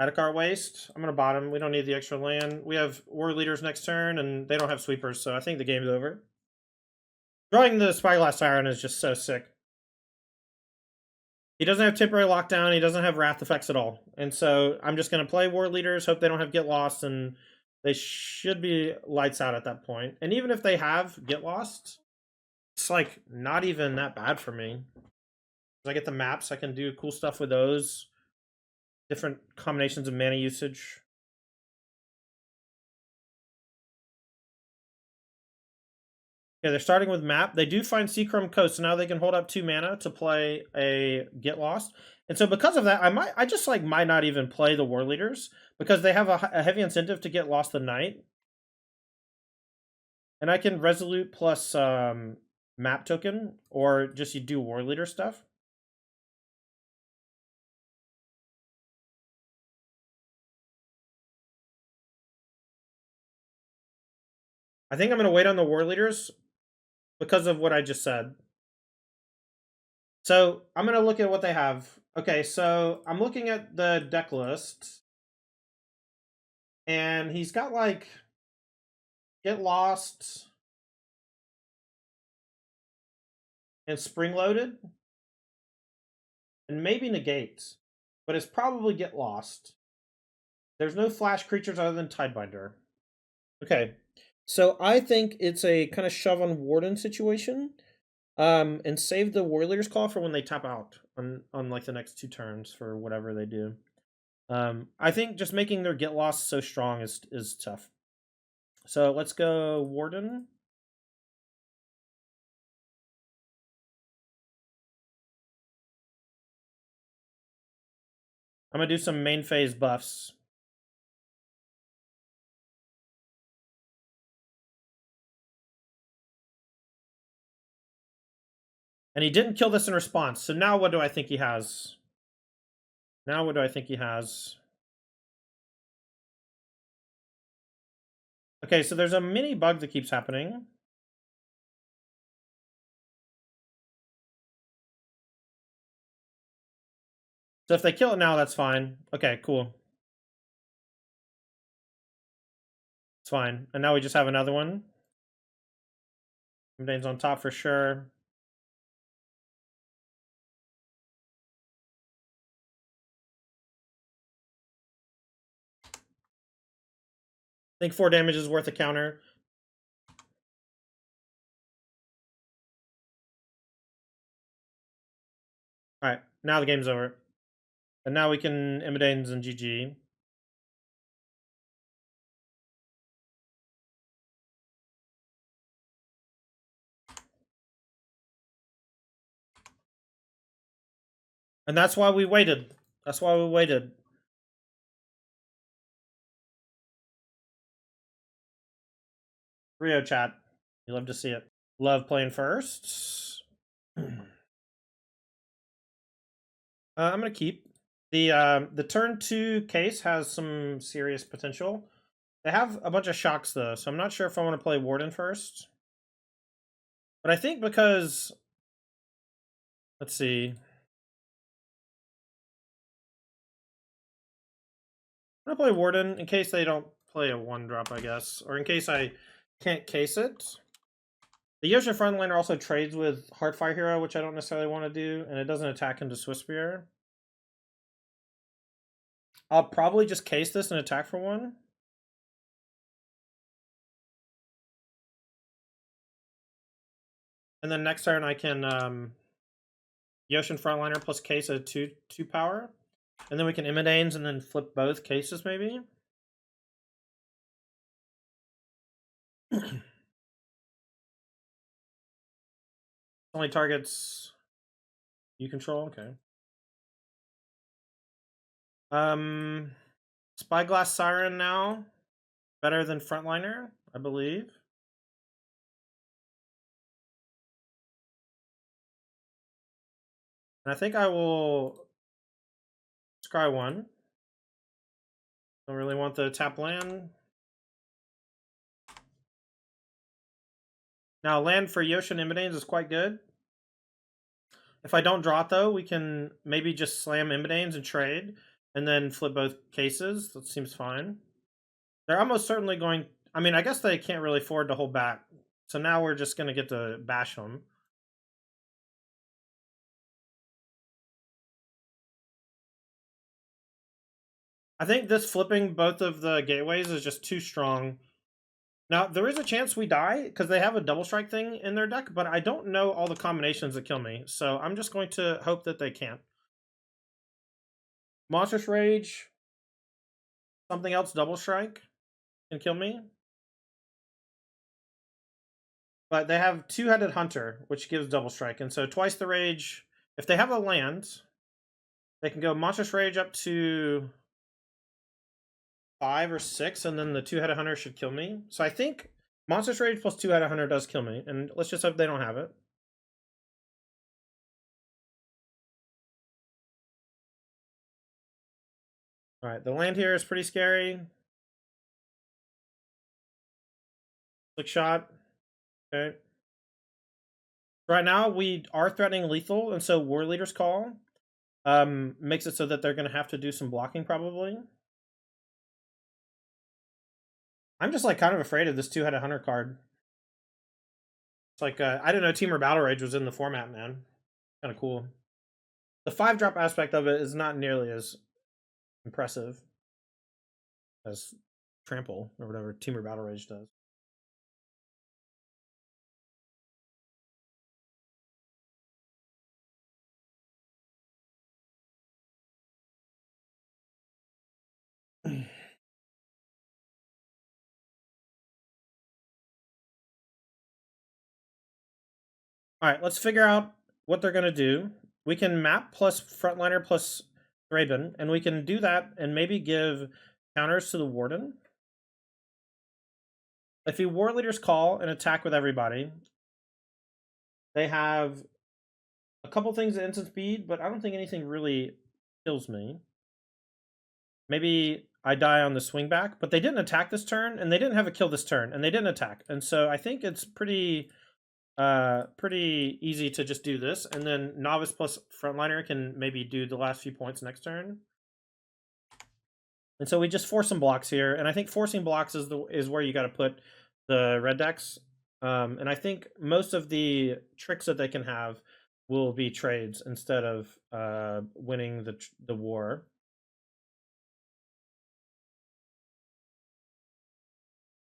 Speaker 1: Adhikar Waste. I'm going to bottom. We don't need the extra land. We have War Leaders next turn, and they don't have sweepers, so I think the game's over. Drawing the Spyglass Siren is just so sick. He doesn't have temporary lockdown. He doesn't have wrath effects at all. And so I'm just going to play War Leaders, hope they don't have Get Lost, and they should be lights out at that point. And even if they have Get Lost, it's like not even that bad for me. I get the maps, I can do cool stuff with those. Different combinations of mana usage. Okay, they're starting with map. They do find Seachrome Coast, so now they can hold up 2 mana to play a Get Lost. And so because of that, I just like might not even play the War Leaders because they have a heavy incentive to get Lost the Night. And I can Resolute plus map token, or just you do War Leader stuff. I think I'm going to wait on the War Leaders because of what I just said. So I'm going to look at what they have. Okay, so I'm looking at the deck list. And he's got like Get Lost and Spring Loaded. And maybe Negate. But it's probably Get Lost. There's no flash creatures other than Tidebinder. Okay. So I think it's a kind of shove on Warden situation. And save the War Leader's Call for when they tap out on like the next 2 turns for whatever they do. I think just making their Get Lost so strong is tough. So let's go Warden. I'm going to do some main phase buffs. And he didn't kill this in response. So now what do I think he has? Now what do I think he has? Okay, so there's a mini bug that keeps happening. So if they kill it now, that's fine. Okay, cool. It's fine. And now we just have another one. Dane's on top for sure. I think 4 damage is worth a counter. Alright, now the game's over. And now we can Imidanes and GG. And that's why we waited. That's why we waited. Rio chat. You love to see it. Love playing first. I'm gonna keep. The turn 2 case has some serious potential. They have a bunch of shocks though, so I'm not sure if I want to play Warden first. But I think because, let's see. I'm gonna play Warden in case they don't play a 1-drop, I guess. Or in case I can't case it. The Yosha frontliner also trades with Heartfire Hero, which I don't necessarily want to do, and it doesn't attack into Swiftspear. I'll probably just case this and attack for 1. And then next turn I can Yoshin frontliner plus case at 2 power. And then we can Immodanes and then flip both cases maybe. Only targets you control, okay. Spyglass Siren now. Better than frontliner, I believe. And I think I will scry 1. Don't really want the tap land. Now land for Yoshin Immodanes is quite good. If I don't draw it though, we can maybe just slam Immodanes and trade, and then flip both cases. That seems fine. They're almost certainly going... I mean, I guess they can't really afford to hold back. So now we're just going to get to bash them. I think this flipping both of the gateways is just too strong. Now, there is a chance we die, because they have a double strike thing in their deck, but I don't know all the combinations that kill me, so I'm just going to hope that they can't. Monstrous Rage, something else double strike can kill me. But they have Two-Headed Hunter, which gives double strike, and so twice the rage. If they have a land, they can go Monstrous Rage up to 5 or 6, and then the Two-Headed Hunter should kill me. So I think Monstrous Rage plus Two-Headed Hunter does kill me, and let's just hope they don't have it. Alright, the land here is pretty scary. Slick shot. Okay. Right now, we are threatening lethal, and so War Leader's Call makes it so that they're going to have to do some blocking, probably. I'm just, like, kind of afraid of this Two-Headed Hunter card. It's like, I didn't know Temur Battle Rage was in the format, man. Kind of cool. The 5-drop aspect of it is not nearly as impressive as Trample, or whatever Temur Battle Rage does. Alright, let's figure out what they're going to do. We can map plus frontliner plus Thraben, and we can do that and maybe give counters to the Warden. If he War Leader's Call and attack with everybody, they have a couple things at instant speed, but I don't think anything really kills me. Maybe I die on the swing back, but they didn't attack this turn, and they didn't have a kill this turn, and they didn't attack. And so I think it's pretty easy to just do this, and then Novice plus Frontliner can maybe do the last few points next turn. And so we just force some blocks here, and I think forcing blocks is where you got to put the red decks. And I think most of the tricks that they can have will be trades instead of winning the war.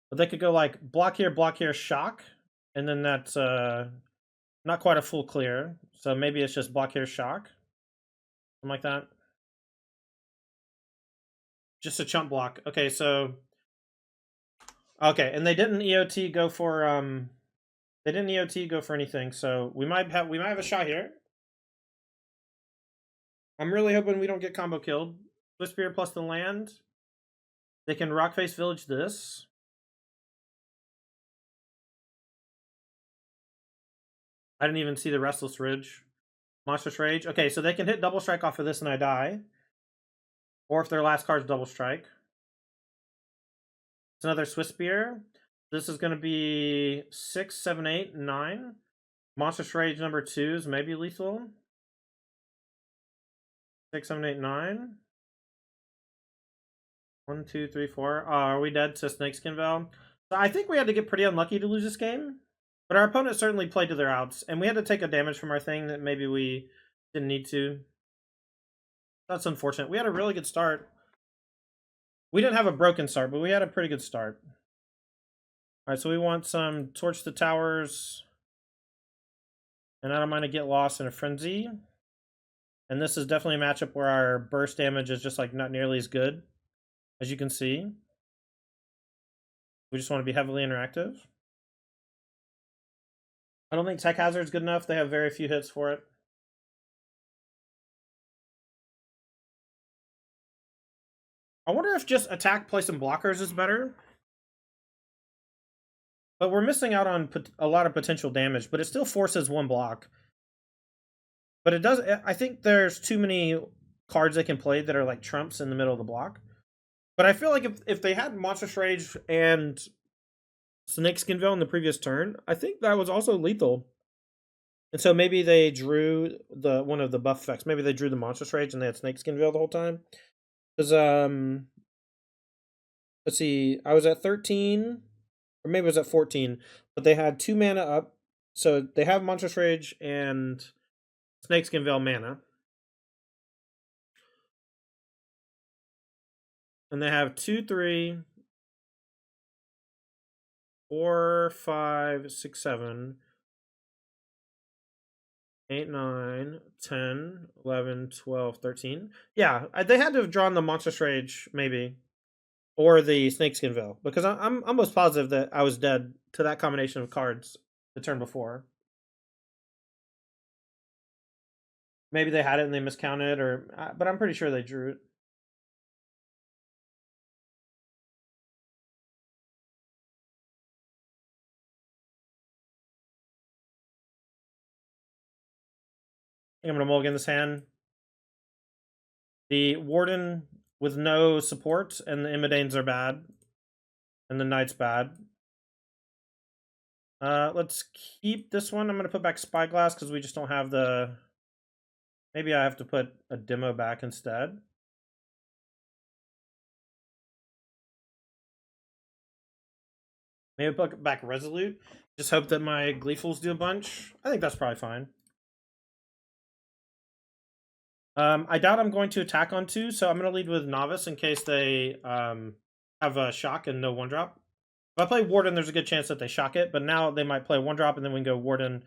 Speaker 1: But they could go like block here, shock, and then that's not quite a full clear. So maybe it's just block here, shock, something like that. Just a chump block. Okay, so okay, and they didn't EOT go for anything, so we might have a shot here. I'm really hoping we don't get combo killed. Swiftspear plus the land. They can Rockface Village this. I didn't even see the Restless Ridge. Monstrous Rage. Okay, so they can hit double strike off of this and I die. Or if their last card's double strike. It's another Swiss Spear. This is going to be 6, 7, 8, 9. Monstrous Rage number 2 is maybe lethal. 6, 7, 8, 9. 1, 2, 3, 4. Are we dead to Snakeskin Veil? So I think we had to get pretty unlucky to lose this game. But our opponent certainly played to their outs. And we had to take a damage from our thing that maybe we didn't need to. That's unfortunate. We had a really good start. We didn't have a broken start, but we had a pretty good start. Alright, so we want some Torch the Towers. And I don't mind to get lost in a Frenzy. And this is definitely a matchup where our burst damage is just like not nearly as good, as you can see. We just want to be heavily interactive. I don't think Tech Hazard's good enough. They have very few hits for it. I wonder if just attack, play some blockers is better. But we're missing out on a lot of potential damage, but it still forces one block. But it does, I think there's too many cards they can play that are like trumps in the middle of the block. But I feel like if they had Monstrous Rage and Snakeskin Veil in the previous turn, I think that was also lethal. And so maybe they drew one of the buff effects. Maybe they drew the Monstrous Rage and they had Snakeskin Veil the whole time. Because, let's see, I was at 13, or maybe it was at 14, but they had 2 mana up. So they have Monstrous Rage and Snakeskin Veil mana. And they have 2, 3, 4, 5, 6, 7, 8, 9, 10, 11, 12, 13. Yeah, they had to have drawn the Monstrous Rage, maybe. Or the Snakeskin Veil. Because I'm almost positive that I was dead to that combination of cards the turn before. Maybe they had it and they miscounted, but I'm pretty sure they drew it. I think I'm going to mulligan this hand. The Warden with no support, and the Immodanes are bad. And the Knight's bad. Let's keep this one. I'm going to put back Spyglass because we just don't have the... Maybe I have to put a demo back instead. Maybe put back Resolute. Just hope that my Gleefuls do a bunch. I think that's probably fine. I doubt I'm going to attack on 2, so I'm going to lead with Novice in case they have a shock and no 1-drop. If I play Warden, there's a good chance that they shock it, but now they might play 1-drop and then we can go Warden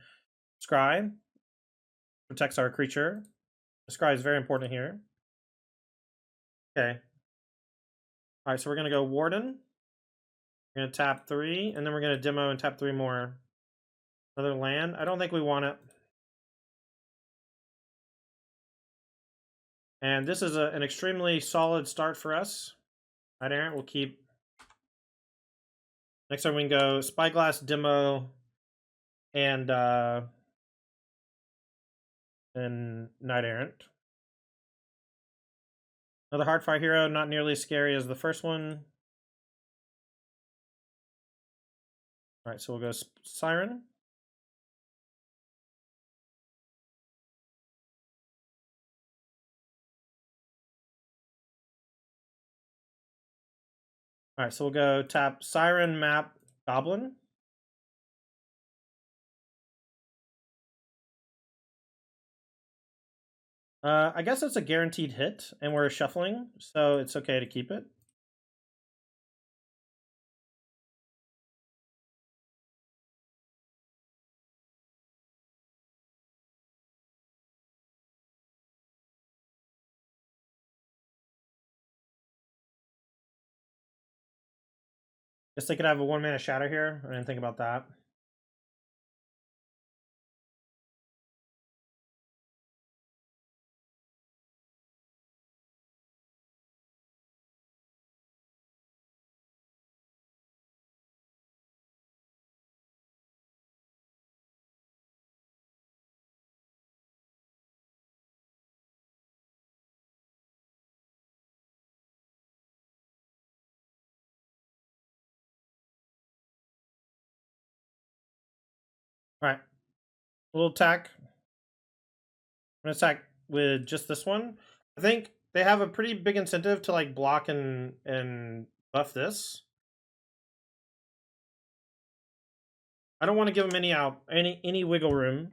Speaker 1: Scry. Protects our creature. The Scry is very important here. Okay. Alright, so we're going to go Warden. We're going to tap 3, and then we're going to demo and tap 3 more. Another land. I don't think we want it. And this is an extremely solid start for us. Knight Errant will keep. Next time we can go Spyglass, Demo, and Knight Errant. Another Heartfire hero, not nearly as scary as the first one. Alright, so we'll go Siren. Alright, so we'll go tap Siren, map, Goblin. I guess it's a guaranteed hit, and we're shuffling, so it's okay to keep it. Guess they could have a 1-mana Shatter here. I didn't think about that. Alright. We'll attack. I'm gonna attack with just this one. I think they have a pretty big incentive to like block and buff this. I don't want to give them any wiggle room.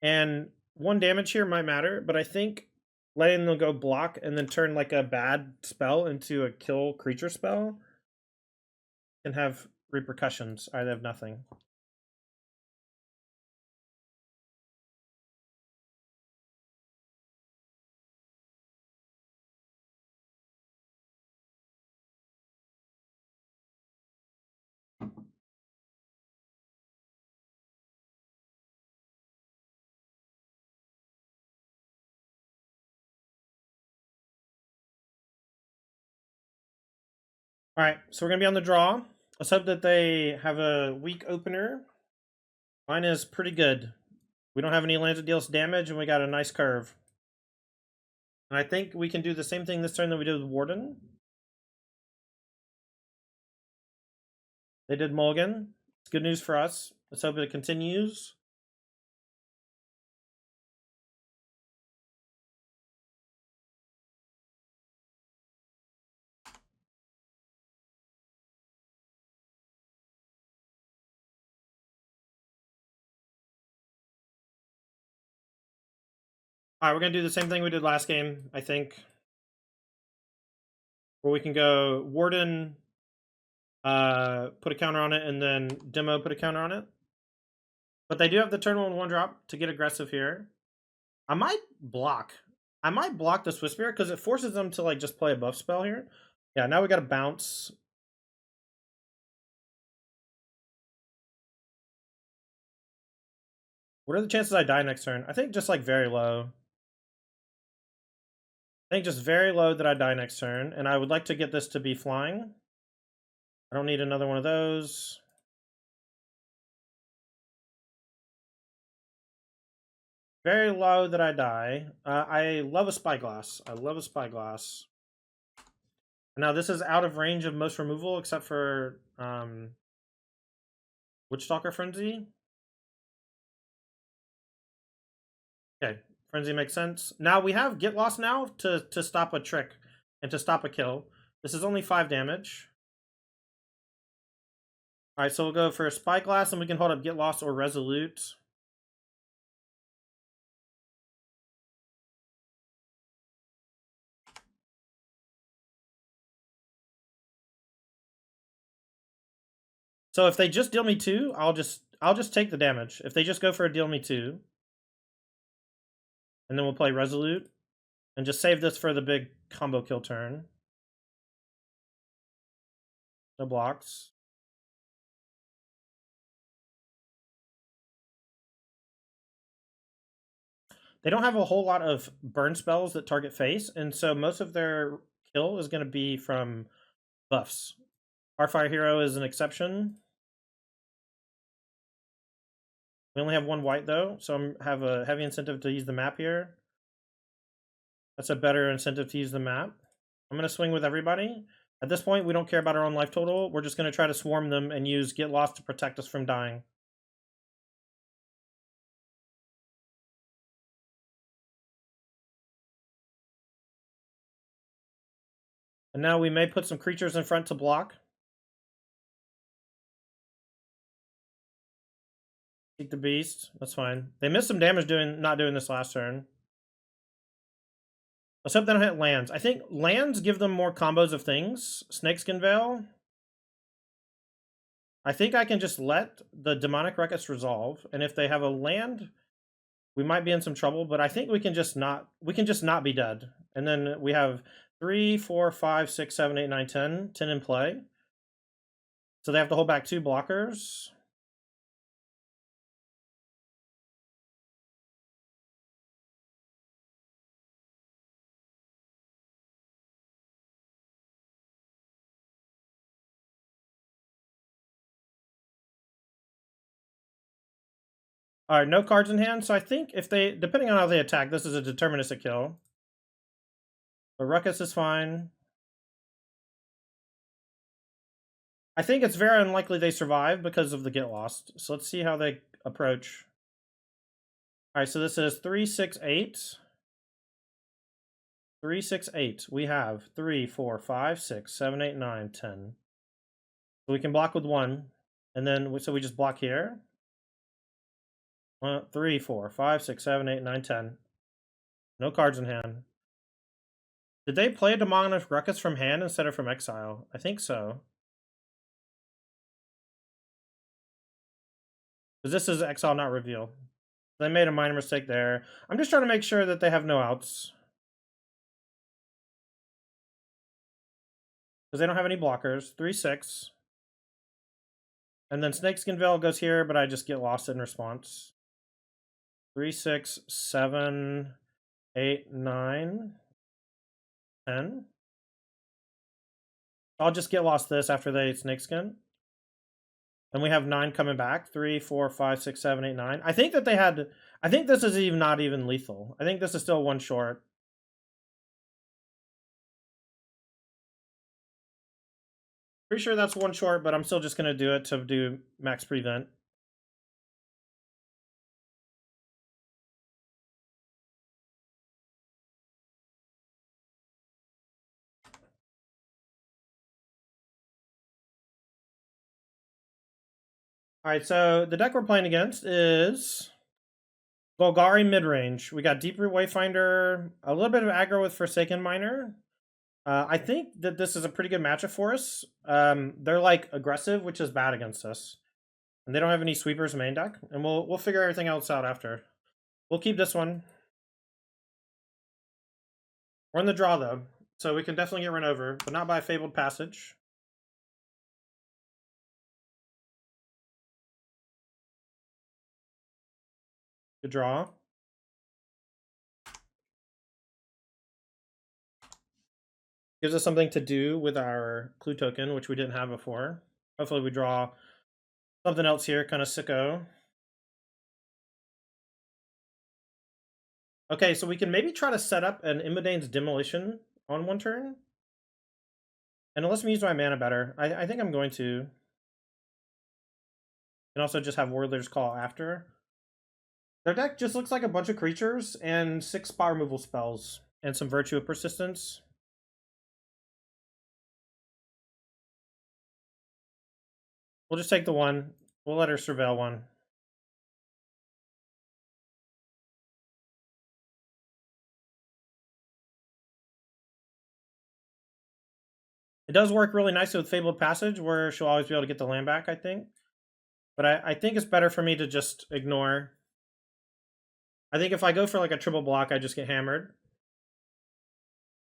Speaker 1: And 1 damage here might matter, but I think letting them go block and then turn like a bad spell into a kill creature spell can have repercussions. I have nothing. All right, so we're gonna be on the draw. Let's hope that they have a weak opener. Mine is pretty good. We don't have any lands that deals damage, and we got a nice curve. And I think we can do the same thing this turn that we did with Warden. They did Mulligan. It's good news for us. Let's hope it continues. All right, we're going to do the same thing we did last game, I think. Where we can go Warden, put a counter on it, and then Demo, put a counter on it. But they do have the turn 1 drop to get aggressive here. I might block. I might block the Swiss Spirit because it forces them to like just play a buff spell here. Yeah, now we got to bounce. What are the chances I die next turn? I think just like very low. I think just very low that I die next turn, and I would like to get this to be flying. I don't need another one of those. Very low that I die. I love a Spyglass. I love a Spyglass. Now this is out of range of most removal except for Witchstalker Frenzy. Okay, Frenzy makes sense. Now we have Get Lost now to stop a trick and to stop a kill. This is only 5 damage. Alright, so we'll go for a Spyglass and we can hold up Get Lost or Resolute. So if they just deal me 2, I'll just take the damage. If they just go for a deal me 2. And then we'll play Resolute. And just save this for the big combo kill turn. No blocks. They don't have a whole lot of burn spells that target face, and so most of their kill is going to be from buffs. Our Fire Hero is an exception. We only have 1 white though, so I have a heavy incentive to use the map here. That's a better incentive to use the map. I'm going to swing with everybody. At this point, we don't care about our own life total. We're just going to try to swarm them and use Get Lost to protect us from dying. And now we may put some creatures in front to block. Seek the Beast. That's fine. They missed some damage not doing this last turn. Let's hope they don't hit lands. I think lands give them more combos of things. Snakeskin Veil. I think I can just let the Demonic Ruckus resolve, and if they have a land, we might be in some trouble. But I think we can just not be dead. And then we have 3, 4, 5, 6, 7, 8, 9, 10. 10 in play. So they have to hold back 2 blockers. All right, no cards in hand. So I think if they, depending on how they attack, this is a deterministic kill. The Ruckus is fine. I think it's very unlikely they survive because of the get lost. So let's see how they approach. All right, so this is 3, 6, 8. 3, 6, 8. We have 3, 4, 5, 6, 7, 8, 9, 10. So we can block with 1. And then, so we just block here. 3, 4, 5, 6, 7, 8, 9, 10. No cards in hand. Did they play a Demonic Ruckus from hand instead of from exile? I think so. Because this is exile, not reveal. They made a minor mistake there. I'm just trying to make sure that they have no outs. Because they don't have any blockers. 3, 6. And then Snakeskin Veil goes here, but I just get lost in response. 3, 6, 7, 8, 9, 10. I'll just get lost this after they Snakeskin. And we have 9 coming back. 3, 4, 5, 6, 7, 8, 9. I think that they had... I think this is even not even lethal. I think this is still 1 short. Pretty sure that's 1 short, but I'm still just going to do it to do max prevent. Alright, so the deck we're playing against is Golgari midrange. We got Deep Root Wayfinder, a little bit of aggro with Forsaken Miner. I think that this is a pretty good matchup for us. They're like aggressive, which is bad against us. And they don't have any sweepers main deck. And we'll figure everything else out after. We'll keep this one. We're in the draw though, so we can definitely get run over, but not by a Fabled Passage. Good draw. Gives us something to do with our clue token, which we didn't have before. Hopefully we draw something else here, kind of sicko. Okay, so we can maybe try to set up an Immodane's Demolition on 1 turn. And it lets me use my mana better. I think I'm going to. And also just have Warlord's Call after. Their deck just looks like a bunch of creatures and 6 spell removal spells. And some Virtue of Persistence. We'll just take the 1. We'll let her surveil 1. It does work really nicely with Fabled Passage, where she'll always be able to get the land back, I think. But I think it's better for me to just ignore. I think if I go for like a triple block, I just get hammered.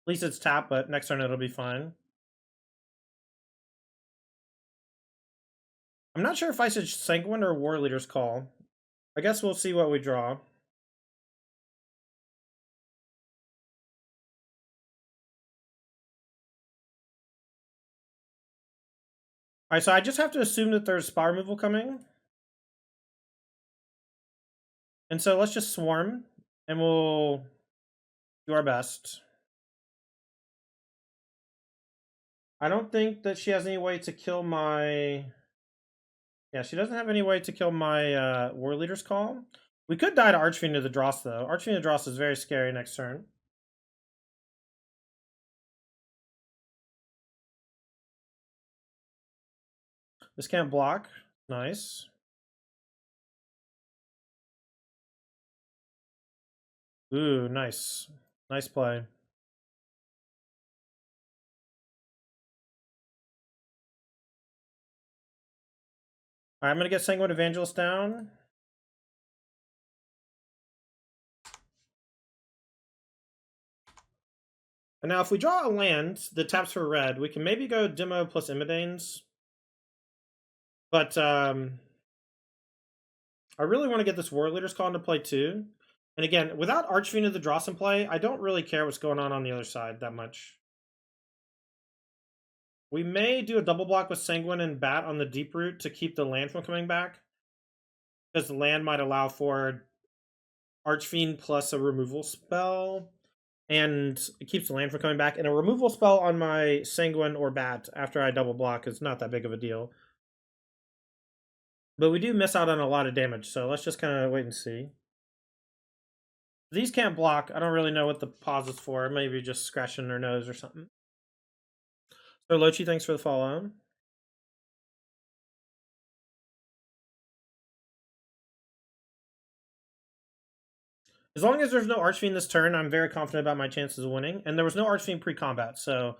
Speaker 1: At least it's tapped, but next turn it'll be fine. I'm not sure if I should Sanguine or War Leader's Call. I guess we'll see what we draw. Alright, so I just have to assume that there's spell removal coming. And so let's just swarm, and we'll do our best. I don't think that she has any way to kill my... Yeah, she doesn't have any way to kill my War Leader's Call. We could die to Archfiend of the Dross, though. Archfiend of the Dross is very scary next turn. This can't block. Nice. Ooh, nice. Nice play. Alright, I'm going to get Sanguine Evangelist down. And now if we draw a land that taps for red, we can maybe go Demo plus Immodanes. But I really want to get this War Leader's Call into play too. And again, without Archfiend of the Dross in play, I don't really care what's going on the other side that much. We may do a double block with Sanguine and Bat on the Deep Root to keep the land from coming back. Because the land might allow for Archfiend plus a removal spell. and it keeps the land from coming back. And a removal spell on my Sanguine or Bat after I double block is not that big of a deal. But we do miss out on a lot of damage, so let's just kind of wait and see. These can't block. I don't really know what the pause is for. Maybe just scratching their nose or something. So Lochi, thanks for the follow. As long as there's no Archfiend this turn, I'm very confident about my chances of winning. And there was no Archfiend pre-combat, so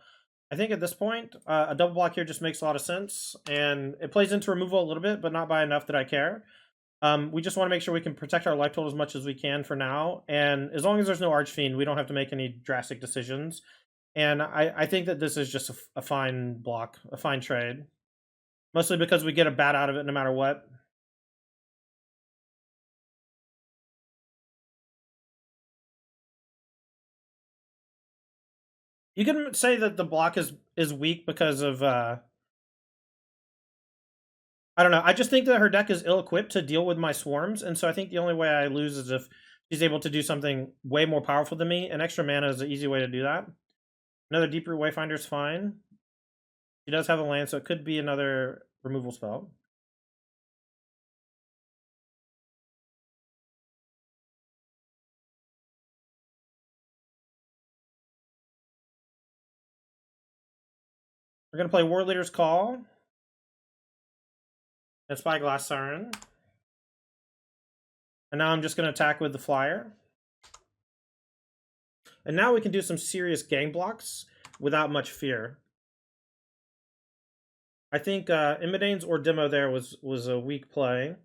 Speaker 1: I think at this point, a double block here just makes a lot of sense. And it plays into removal a little bit, but not by enough that I care. We just want to make sure we can protect our life total as much as we can for now. And as long as there's no Archfiend, we don't have to make any drastic decisions. And I think that this is just a fine block, a fine trade. Mostly because we get a bat out of it no matter what. You can say that the block is weak because of I don't know. I just think that her deck is ill-equipped to deal with my swarms, and so I think the only way I lose is if she's able to do something way more powerful than me, and extra mana is an easy way to do that. Another Deep Root Wayfinder is fine. She does have a land, so it could be another removal spell. We're going to play War Leader's Call and Spyglass Siren. And now I'm just going to attack with the Flyer. And now we can do some serious gang blocks without much fear. I think Immodane's or Demo there was a weak play.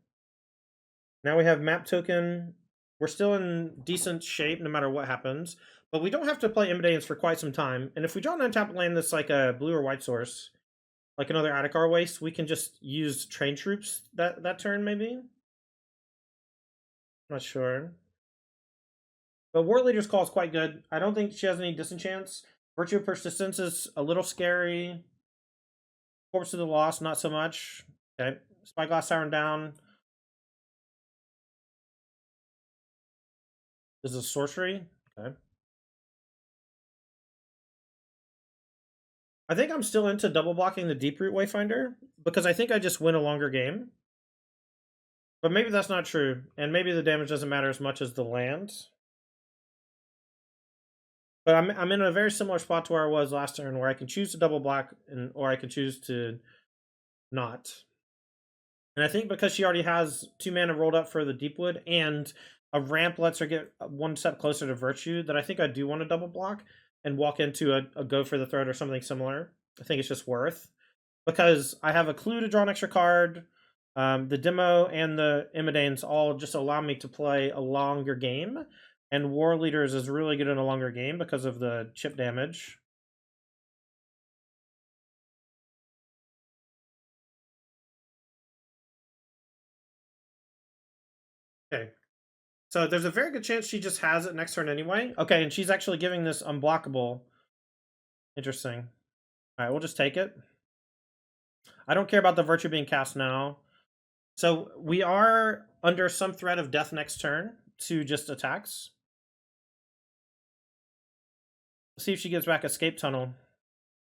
Speaker 1: Now we have Map Token. We're still in decent shape no matter what happens. But we don't have to play Immodane's for quite some time. And if we draw an untapped land that's like a blue or white source, like another Adhikar Waste, we can just use Train Troops that turn, maybe? Not sure. But War Leader's Call is quite good. I don't think she has any disenchants. Virtue of Persistence is a little scary. Corpse of the Lost, not so much. Okay. Spyglass Siren down. This is sorcery. Okay. I think I'm still into double blocking the Deep Root Wayfinder because I think I just win a longer game. But maybe that's not true, and maybe the damage doesn't matter as much as the land. But I'm in a very similar spot to where I was last turn, where I can choose to double block, or I can choose to not. And I think because she already has 2 mana rolled up for the Deepwood, and a ramp lets her get 1 step closer to Virtue, that I think I do want to double block and walk into a Go for the Throat or something similar. I think it's just worth. Because I have a clue to draw an extra card. The Demo and the Immodanes all just allow me to play a longer game. And War Leaders is really good in a longer game because of the chip damage. Okay. So there's a very good chance she just has it next turn anyway. Okay, and she's actually giving this unblockable. Interesting. Alright, we'll just take it. I don't care about the Virtue being cast now. So we are under some threat of death next turn to just attacks. Let's see if she gives back Escape Tunnel.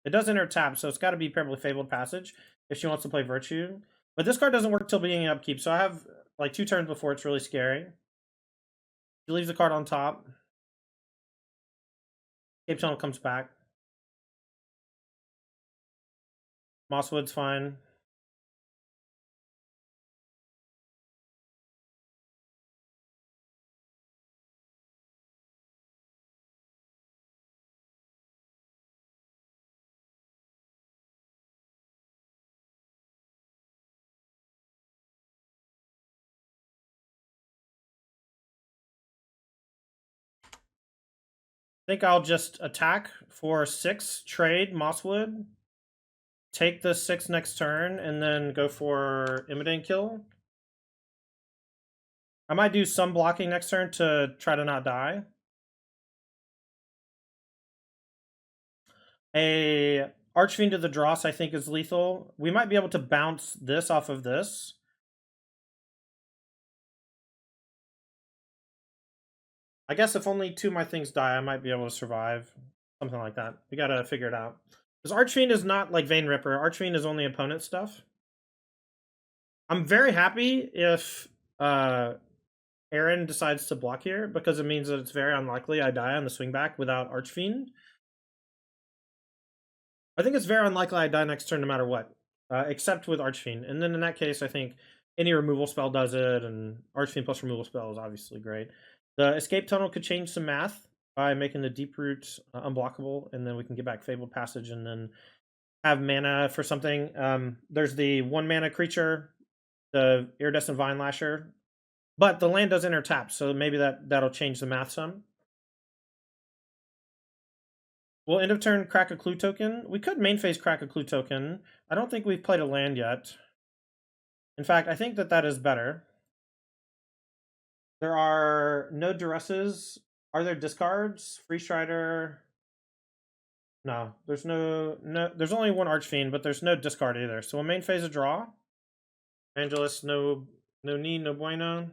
Speaker 1: It does enter tap, so it's got to be Perilous Fabled Passage if she wants to play Virtue. But this card doesn't work till beginning of upkeep, so I have like 2 turns before it's really scary. She leaves the card on top. Escape Tunnel comes back. Mosswood's fine. I think I'll just attack for 6, trade Mosswood, take the 6 next turn, and then go for Immodane kill. I might do some blocking next turn to try to not die. A Archfiend to the Dross I think is lethal. We might be able to bounce this off of this. I guess if only 2 of my things die, I might be able to survive. Something like that. We gotta figure it out. Because Archfiend is not like Vein Ripper. Archfiend is only opponent stuff. I'm very happy if Aaron decides to block here, because it means that it's very unlikely I die on the swing back without Archfiend. I think it's very unlikely I die next turn no matter what, except with Archfiend. And then in that case, I think any removal spell does it, and Archfiend plus removal spell is obviously great. The Escape Tunnel could change some math by making the Deep Root unblockable, and then we can get back Fabled Passage and then have mana for something. There's the 1 mana creature, the Iridescent Vine Lasher, but the land does enter tap, so maybe that'll change the math some. We'll end of turn crack a clue token. We could main phase crack a clue token. I don't think we've played a land yet. In fact, I think that is better. There are no duresses. Are there discards? Free Strider. No, there's no. There's only 1 Archfiend, but there's no discard either. So we'll main phase a draw. Angelus, no need, no bueno.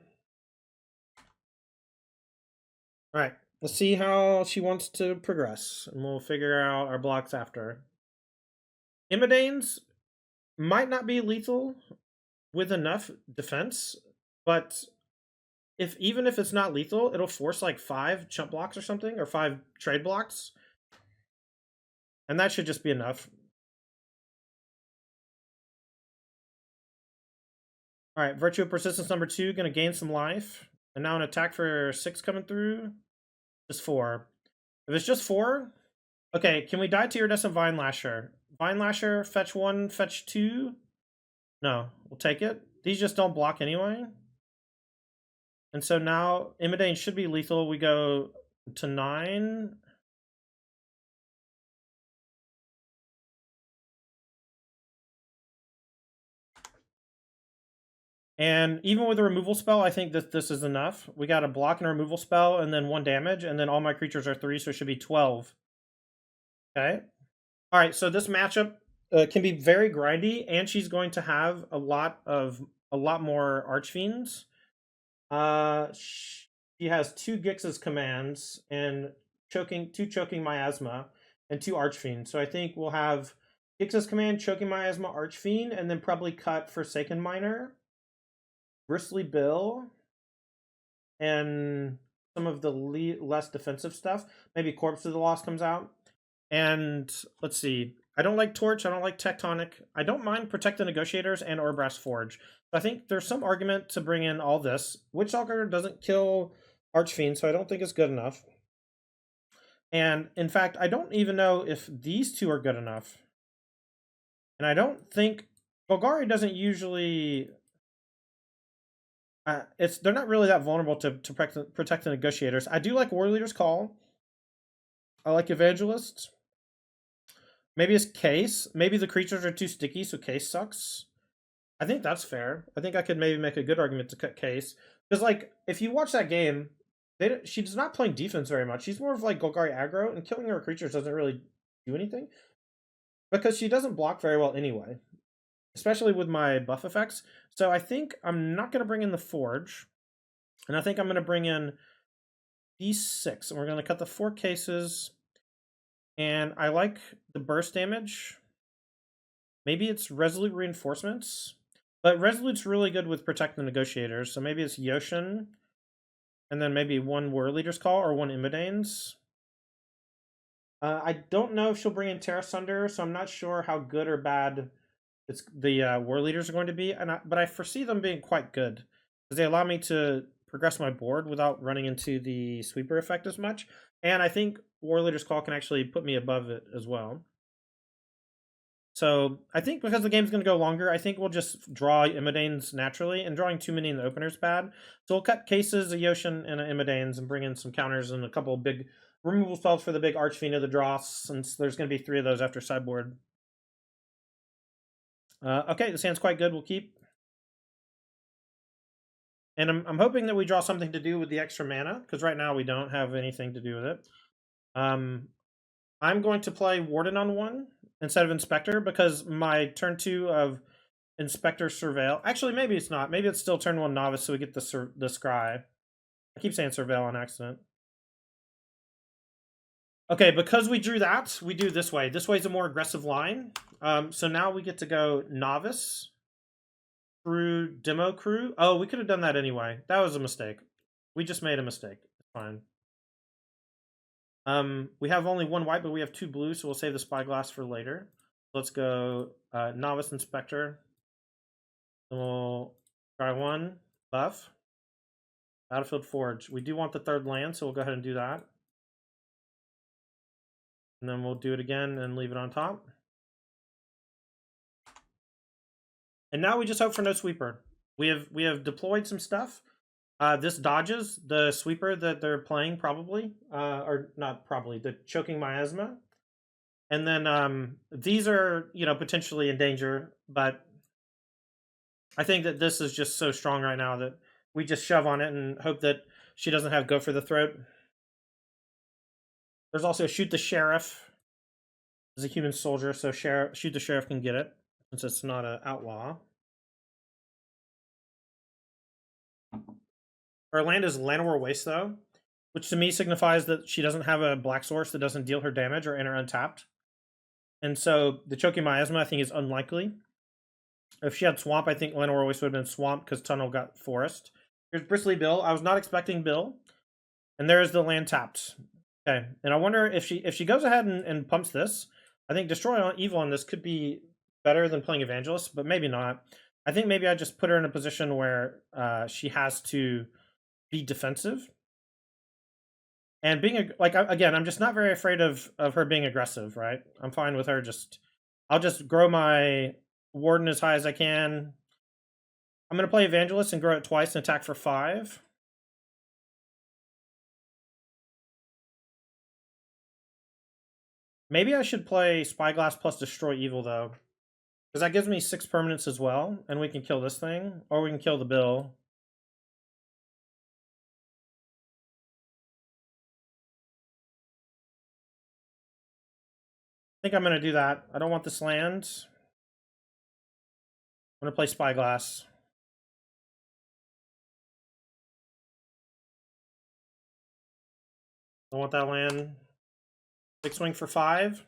Speaker 1: All right, let's see how she wants to progress, and we'll figure out our blocks after. Imidanes might not be lethal with enough defense, but even if it's not lethal, it'll force like 5 chump blocks or something, or 5 trade blocks, and that should just be enough. All right, Virtue of Persistence number 2, gonna gain some life, and now an attack for 6 coming through. Just 4. If it's just 4, okay. Can we die to Iridescent Vine Lasher? Vine Lasher, fetch 1, fetch 2. No, we'll take it. These just don't block anyway. And so now Imidane should be lethal. We go to 9. And even with a removal spell, I think that this is enough. We got a block and a removal spell, and then 1 damage, and then all my creatures are 3, so it should be 12. Okay. All right, so this matchup can be very grindy, and she's going to have a lot more Archfiends. She has 2 Gix's commands and 2 choking miasma and 2 Archfiends. So I think we'll have Gix's command, choking miasma, Archfiend, and then probably cut Forsaken Miner, Bristly Bill, and some of the less defensive stuff. Maybe Corpse of the Lost comes out. And let's see. I don't like Torch. I don't like Tectonic. I don't mind Protect the Negotiators and Orbrass Forge. So I think there's some argument to bring in all this. Witchstalker doesn't kill Archfiend, so I don't think it's good enough. And in fact, I don't even know if these 2 are good enough. And I don't think Golgari doesn't usually. They're not really that vulnerable to protect the Negotiators. I do like War Leader's Call. I like Evangelist. Maybe it's Case. Maybe the creatures are too sticky, so Case sucks. I think that's fair. I think I could maybe make a good argument to cut Case. Because, like, if you watch that game, she's not playing defense very much. She's more of like Golgari aggro, and killing her creatures doesn't really do anything. Because she doesn't block very well anyway. Especially with my buff effects. So I think I'm not going to bring in the Forge. And I think I'm going to bring in D6. And we're going to cut the 4 cases. And I like the burst damage. Maybe it's Resolute Reinforcements. But Resolute's really good with Protect the Negotiators. So maybe it's Yoshin. And then maybe 1 War Leader's Call or 1 Imidanes. I don't know if she'll bring in Terra Sunder, so I'm not sure how good or bad the War Leaders are going to be. But I foresee them being quite good. Because they allow me to progress my board without running into the sweeper effect as much. And I think War Leader's Call can actually put me above it as well. So I think because the game's going to go longer, I think we'll just draw Imidanes naturally, and drawing too many in the opener is bad. So we'll cut cases, a Yoshin, and an Imidanes, and bring in some counters and a couple of big removal spells for the big Archfiend of the draw, since there's going to be 3 of those after sideboard. Okay, this hand's quite good. We'll keep. And I'm hoping that we draw something to do with the extra mana, because right now we don't have anything to do with it. I'm going to play Warden on 1 instead of Inspector, because my turn 2 of Inspector Surveil. Actually, maybe it's not. Maybe it's still turn 1 Novice, so we get the Scry. I keep saying Surveil on accident. Okay, because we drew that, we do this way. This way is a more aggressive line. So now we get to go Novice through Demo Crew. Oh, we could have done that anyway. That was a mistake. We just made a mistake. It's fine. We have only one white, but we have two blue, so we'll save the Spyglass for later. Let's go Novice Inspector. Then we'll try one buff. Battlefield Forge. We do want the third land, so we'll go ahead and do that. And then we'll do it again and leave it on top. And now we just hope for no sweeper. We have deployed some stuff. This dodges the sweeper that they're playing probably, or not probably, the Choking Miasma. And then these are, potentially in danger, but I think that this is just so strong right now that we just shove on it and hope that she doesn't have Go for the Throat. There's also Shoot the Sheriff as a human soldier, so Shoot the Sheriff can get it since it's not an outlaw. Her land is Llanowar Waste, though, which to me signifies that she doesn't have a black source that doesn't deal her damage or enter untapped. And so the Choking Miasma, I think, is unlikely. If she had Swamp, I think Llanowar Waste would have been Swamp because Tunnel got Forest. Here's Bristly Bill. I was not expecting Bill. And there's the land tapped. Okay, and I wonder if she goes ahead and pumps this. I think Destroy Evil on this could be better than playing Evangelist, but maybe not. I think maybe I just put her in a position where she has to be defensive. And being again, I'm just not very afraid of her being aggressive, right? I'm fine with her I'll just grow my Warden as high as I can. I'm going to play Evangelist and grow it twice and attack for 5. Maybe I should play Spyglass plus Destroy Evil, though. Because that gives me 6 permanents as well, and we can kill this thing. Or we can kill the Bill. I think I'm going to do that. I don't want this land. I'm going to play Spyglass. I want that land. 6 swing for 5.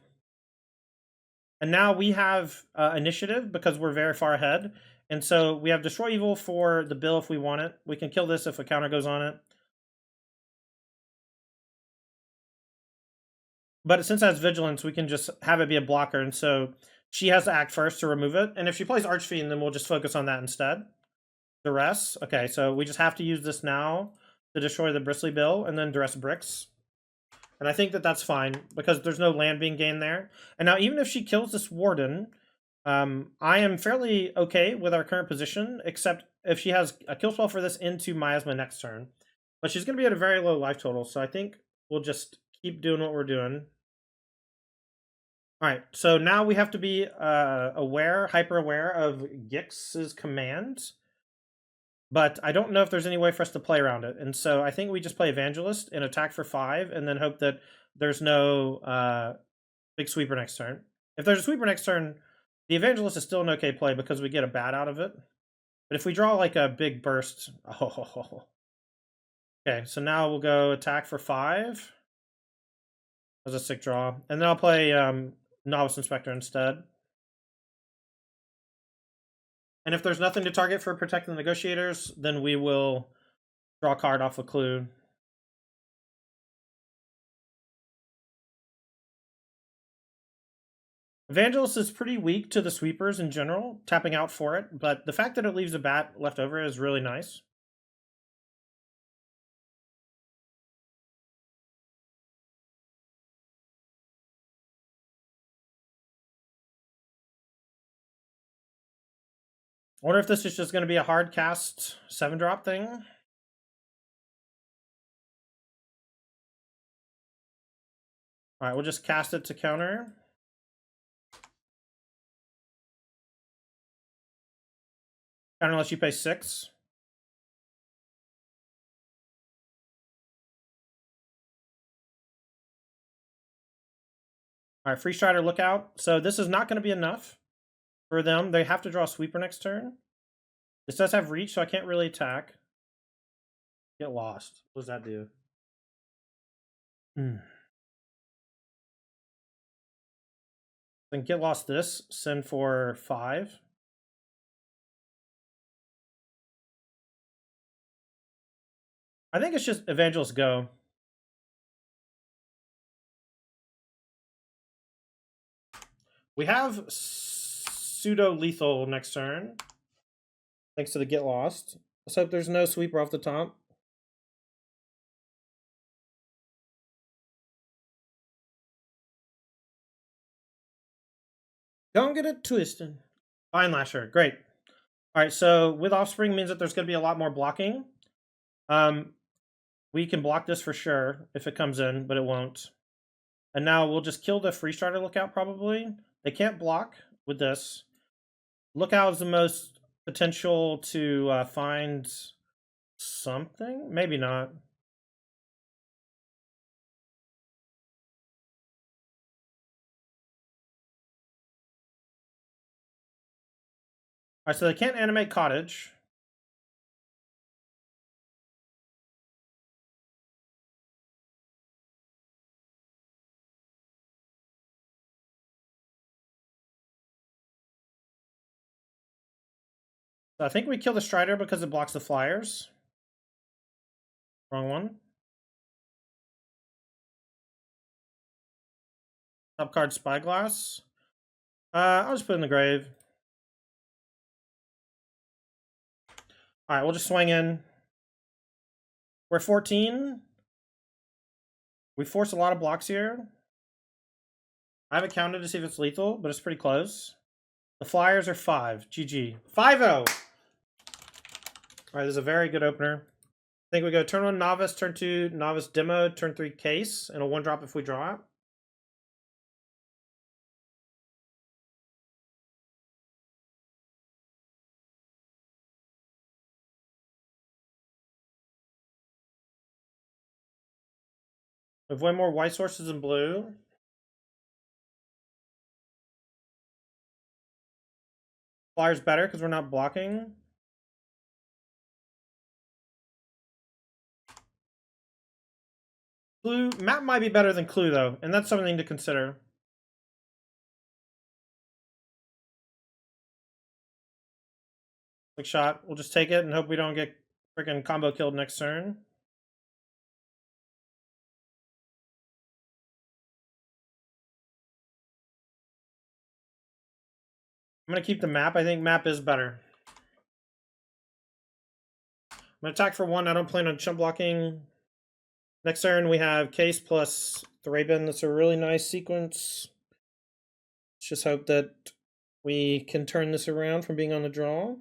Speaker 1: And now we have initiative because we're very far ahead. And so we have Destroy Evil for the Bill if we want it. We can kill this if a counter goes on it. But since it has Vigilance, we can just have it be a blocker. And so she has to act first to remove it. And if she plays Archfiend, then we'll just focus on that instead. Duress. Okay, so we just have to use this now to destroy the Bristly Bill and then Duress Bricks. And I think that that's fine because there's no land being gained there. And now even if she kills this Warden, I am fairly okay with our current position, except if she has a kill spell for this into Miasma next turn. But she's going to be at a very low life total, so I think we'll just keep doing what we're doing. All right, so now we have to be hyper aware of Gix's commands. But I don't know if there's any way for us to play around it. And so I think we just play Evangelist and attack for 5 and then hope that there's no big sweeper next turn. If there's a sweeper next turn, the Evangelist is still an okay play because we get a bat out of it. But if we draw like a big burst... Oh. Okay, so now we'll go attack for 5. That's a sick draw. And then I'll play Novice Inspector instead. And if there's nothing to target for Protect the Negotiators, then we will draw a card off a clue. Evangelist is pretty weak to the sweepers in general, tapping out for it, but the fact that it leaves a bat left over is really nice. I wonder if this is just going to be a hard cast 7-drop thing. All right, we'll just cast it to counter. Counter unless you pay 6. All right, Free Strider Lookout. So this is not going to be enough for them. They have to draw a sweeper next turn. This does have reach, so I can't really attack. Get lost. What does that do? Then get lost this, send for 5. I think it's just Evangelist go. We have pseudo-lethal next turn. Thanks to the get lost. Let's hope there's no sweeper off the top. Don't get it twisted. Fine Lasher, great. All right, so with Offspring means that there's going to be a lot more blocking. We can block this for sure if it comes in, but it won't. And now we'll just kill the Free Strider Lookout probably. They can't block with this. Lookout is the most potential to find something. Maybe not. All right, so they can't animate Cottage. So I think we kill the Strider because it blocks the Flyers. Wrong one. Top card Spyglass. I'll just put it in the grave. All right, we'll just swing in. We're 14. We force a lot of blocks here. I haven't counted to see if it's lethal, but it's pretty close. The Flyers are 5. GG. 5-0. All right, this is a very good opener. I think we go turn 1 Novice, turn 2 Novice Demo, turn 3 Case, and a 1-drop if we draw it. We have way more white sources than blue. Flyers better because we're not blocking. Clue map might be better than Clue though, and that's something to consider. Quick shot. We'll just take it and hope we don't get freaking combo killed next turn. I'm gonna keep the map. I think map is better. I'm gonna attack for 1. I don't plan on chump blocking. Next turn we have Case plus Thraben. That's a really nice sequence. Let's just hope that we can turn this around from being on the draw.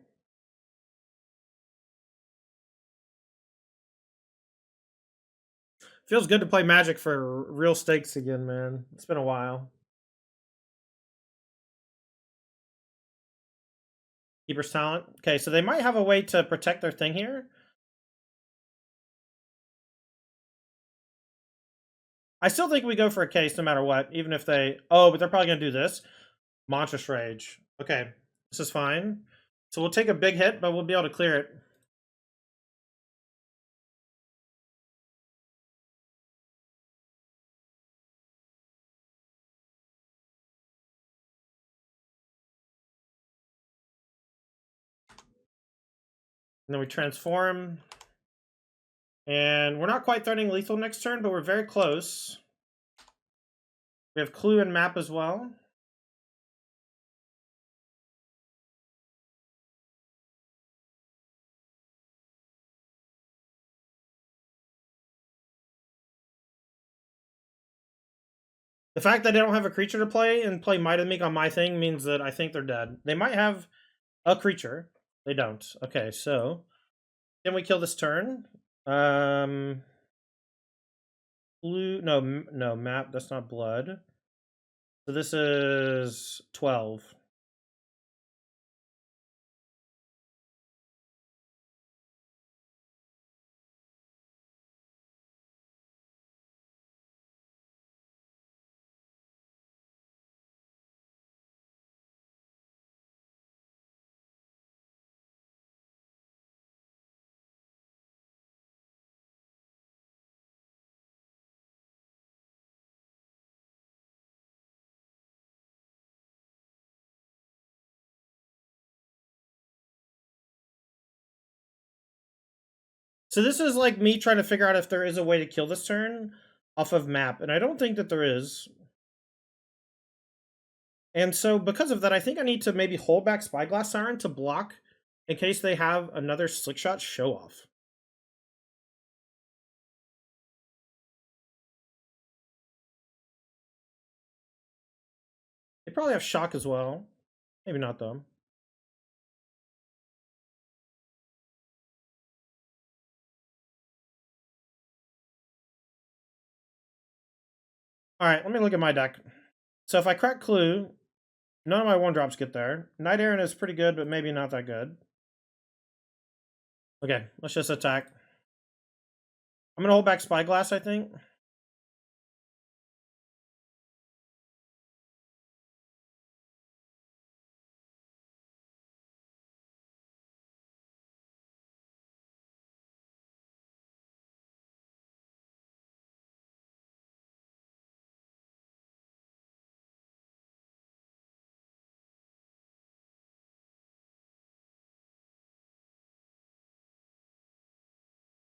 Speaker 1: Feels good to play Magic for real stakes again, man. It's been a while. Keeper's Talent. Okay, so they might have a way to protect their thing here. I still think we go for a Case no matter what, even if they... Oh, but they're probably going to do this. Monstrous Rage. Okay, this is fine. So we'll take a big hit, but we'll be able to clear it. And then we transform. And we're not quite threatening lethal next turn, but we're very close. We have Clue and Map as well. The fact that they don't have a creature to play and play Might of Meek on my thing means that I think they're dead. They might have a creature. They don't. Okay, so can we kill this turn? Blue, no, Map, that's not blood. So this is 12. So this is like me trying to figure out if there is a way to kill this turn off of map, and I don't think that there is. And so because of that, I think I need to maybe hold back Spyglass Siren to block in case they have another Slickshot show off. They probably have Shock as well. Maybe not though. Alright, let me look at my deck. So if I crack Clue, none of my 1-drops get there. Knight Errant is pretty good, but maybe not that good. Okay, let's just attack. I'm gonna hold back Spyglass, I think.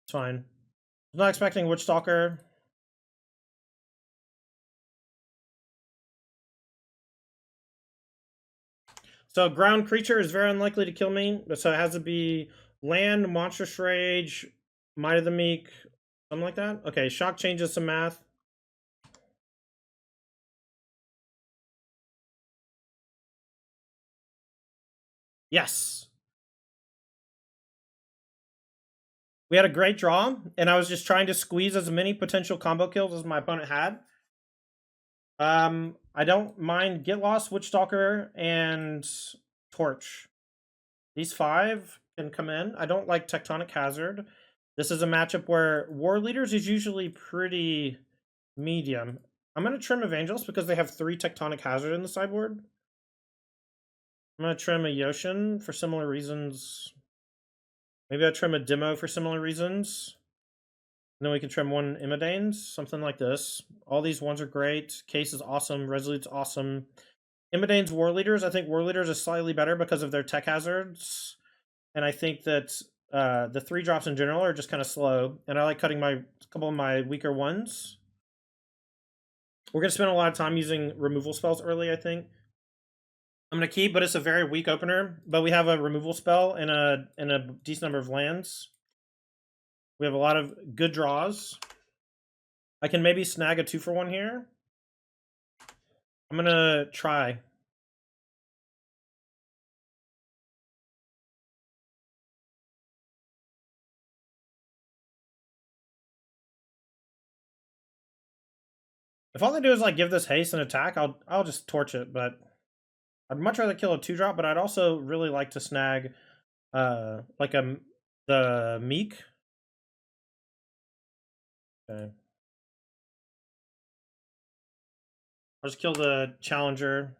Speaker 1: It's fine. I'm not expecting Witchstalker. So ground creature is very unlikely to kill me. So it has to be land, Monstrous Rage, Might of the Meek, something like that. Okay, Shock changes some math. Yes. We had a great draw, and I was just trying to squeeze as many potential combo kills as my opponent had. I don't mind Get Lost, Witchstalker, and Torch. These 5 can come in. I don't like Tectonic Hazard. This is a matchup where War Leaders is usually pretty medium. I'm going to trim Evangelist because they have 3 Tectonic Hazard in the sideboard. I'm going to trim a Yoshin for similar reasons. Maybe I'll trim a Demo for similar reasons. And then we can trim 1 Immodanes, something like this. All these ones are great. Case is awesome. Resolute's awesome. Immodanes, War Leaders. I think War Leaders is slightly better because of their tech hazards. And I think that the 3-drops in general are just kind of slow. And I like cutting a couple of my weaker ones. We're going to spend a lot of time using removal spells early, I think. I'm going to keep, but it's a very weak opener. But we have a removal spell and a decent number of lands. We have a lot of good draws. I can maybe snag a 2-for-1 here. I'm going to try. If all they do is like give this haste and attack, I'll just torch it, but I'd much rather kill a 2-drop, but I'd also really like to snag like the Meek. Okay. I'll just kill the Challenger.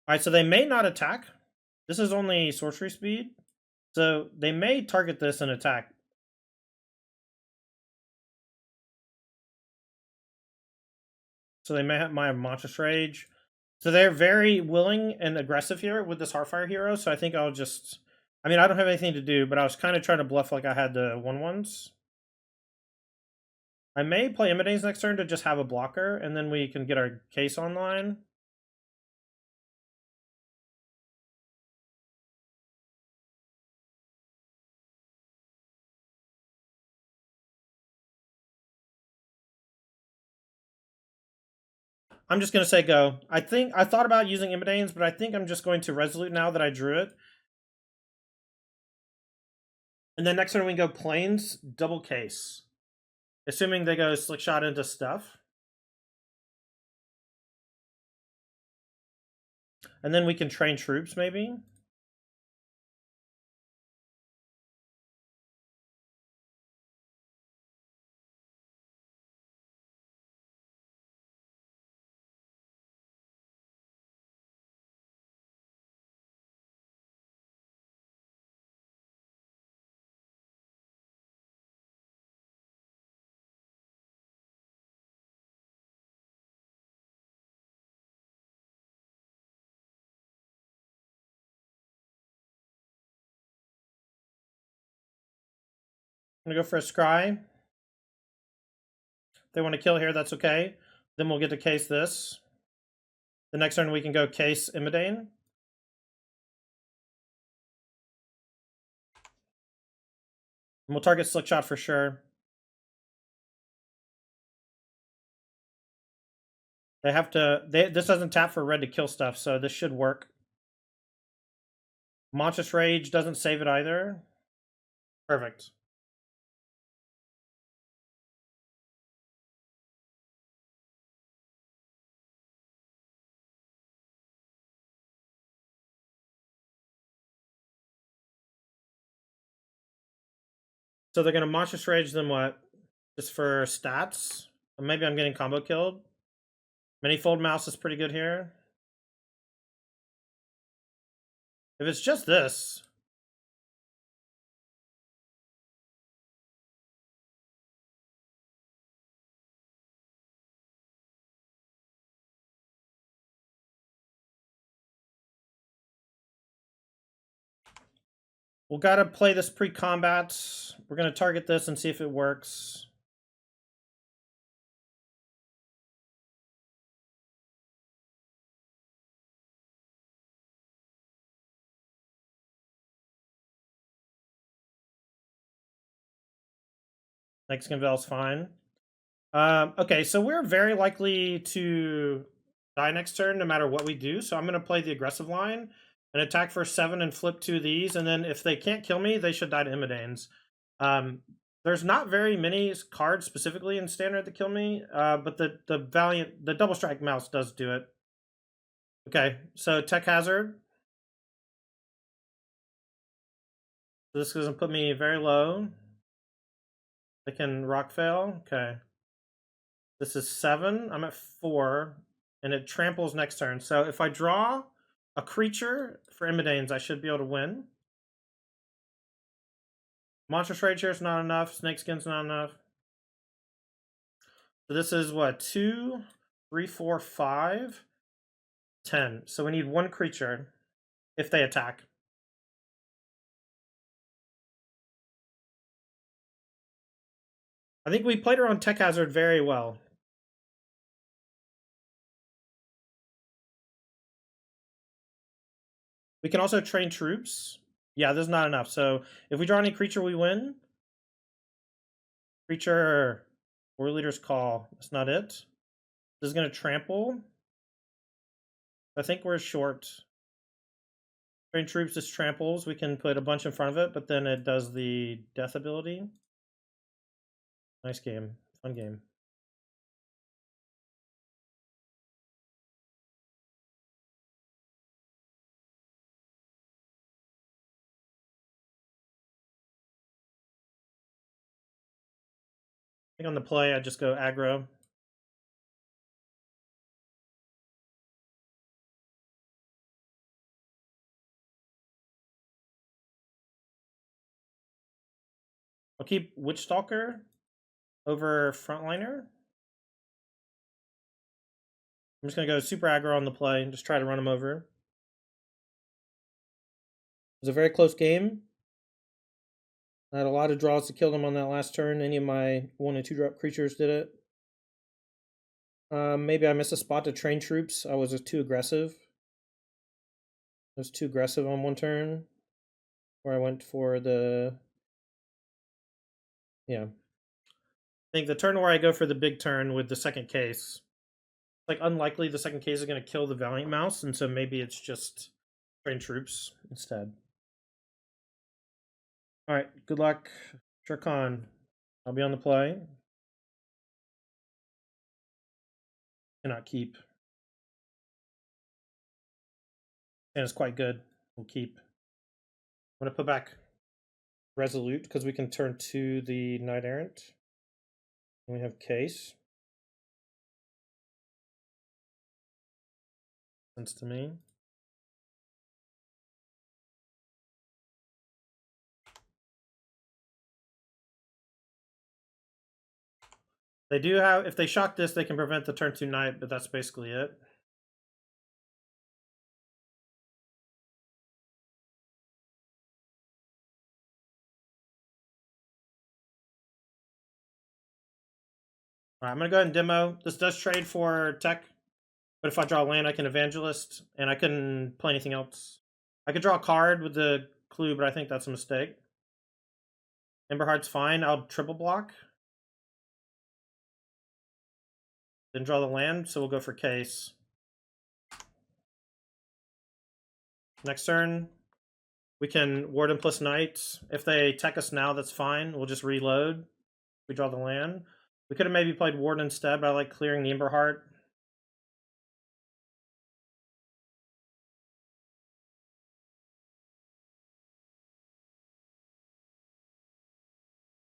Speaker 1: Alright, so they may not attack. This is only sorcery speed. So they may target this and attack. So they might have Monstrous Rage. So they're very willing and aggressive here with this Heartfire hero. So I think I'll just... I mean, I don't have anything to do, but I was kind of trying to bluff like I had the 1/1s. I may play Immodanes next turn to just have a blocker, and then we can get our case online. I'm just going to say go. I thought about using Immodanes, but I think I'm just going to Resolute now that I drew it. And then next turn we can go Plains, double case. Assuming they go Slickshot into stuff. And then we can train troops, maybe. gonna go for a scry. If they want to kill here, that's okay. Then we'll get to case this. The next turn we can go case Imidane. And we'll target Slickshot for sure. They have to. This doesn't tap for red to kill stuff, so this should work. Monstrous Rage doesn't save it either. Perfect. So they're gonna Monstrous Rage, then what? Just for stats? Or maybe I'm getting combo killed. Manifold Mouse is pretty good here. If it's just this. We'll gotta play this pre-combat. We're gonna target this and see if it works. Mexican Vel's fine. Okay, so we're very likely to die next turn no matter what we do. So I'm going to play the aggressive line and attack for 7 and flip 2 of these. And then if they can't kill me, they should die to Imidanes. There's not very many cards specifically in Standard that kill me, but the Double Strike Mouse does do it. Okay, so Tech Hazard. So this is going to put me very low. They can Rock Fail. Okay. This is 7. I'm at 4. And it tramples next turn. So if I draw a creature for Imidanes, I should be able to win. Monstrous Rage here is not enough. Snakeskin's not enough. So this is what? 2, 3, 4, 5, 10. So we need 1 creature if they attack. I think we played around Tech Hazard very well. We can also train troops. Yeah, this is not enough. So if we draw any creature, we win. Creature, War Leader's Call. That's not it. This is going to trample. I think we're short. Train troops just tramples. We can put a bunch in front of it, but then it does the death ability. Nice game. Fun game. I think on the play, I just go aggro. I'll keep Witchstalker over Frontliner. I'm just going to go super aggro on the play and just try to run him over. It was a very close game. I had a lot of draws to kill them on that last turn. Any of my 1 and 2 drop creatures did it. Maybe I missed a spot to train troops. I was just too aggressive. I was too aggressive on one turn, where I went for the... Yeah. I think the turn where I go for the big turn with the second case, like unlikely the second case is going to kill the Valiant Mouse, and so maybe it's just train troops instead. All right, good luck, Sharkan. I'll be on the play. Cannot keep. And it's quite good. We'll keep. I'm going to put back Resolute because we can turn to the Knight Errant. And we have Case. Sense to me. They do have, if they shock this, they can prevent the turn 2 Knight, but that's basically it. Alright, I'm gonna go ahead and demo. This does trade for tech, but if I draw land, I can Evangelist, and I couldn't play anything else. I could draw a card with the clue, but I think that's a mistake. Emberheart's fine. I'll triple block. Then draw the land, so we'll go for case. Next turn, we can Warden plus Knight. If they tech us now, that's fine. We'll just reload. We draw the land. We could have maybe played Warden instead, but I like clearing the Emberheart.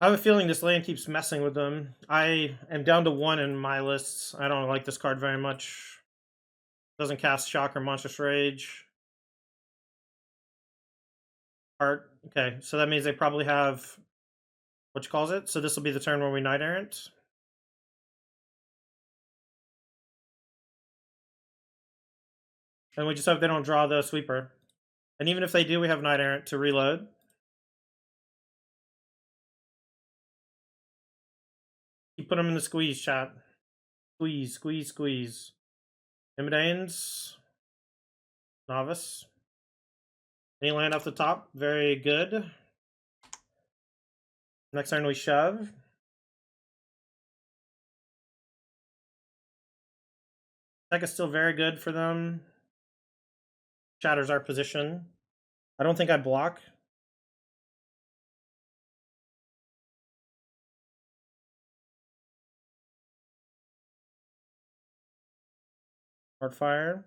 Speaker 1: I have a feeling this land keeps messing with them. I am down to 1 in my lists. I don't like this card very much. Doesn't cast Shock or Monstrous Rage. Art. Okay, so that means they probably have what you calls it. So this will be the turn where we Knight Errant. And we just hope they don't draw the sweeper. And even if they do, we have Knight Errant to reload. You put them in the squeeze, chat. Squeeze, squeeze, squeeze. Imidanes. Novice. Any land off the top. Very good. Next turn we shove. Deck is still very good for them. Shatters our position. I don't think I block. Heartfire.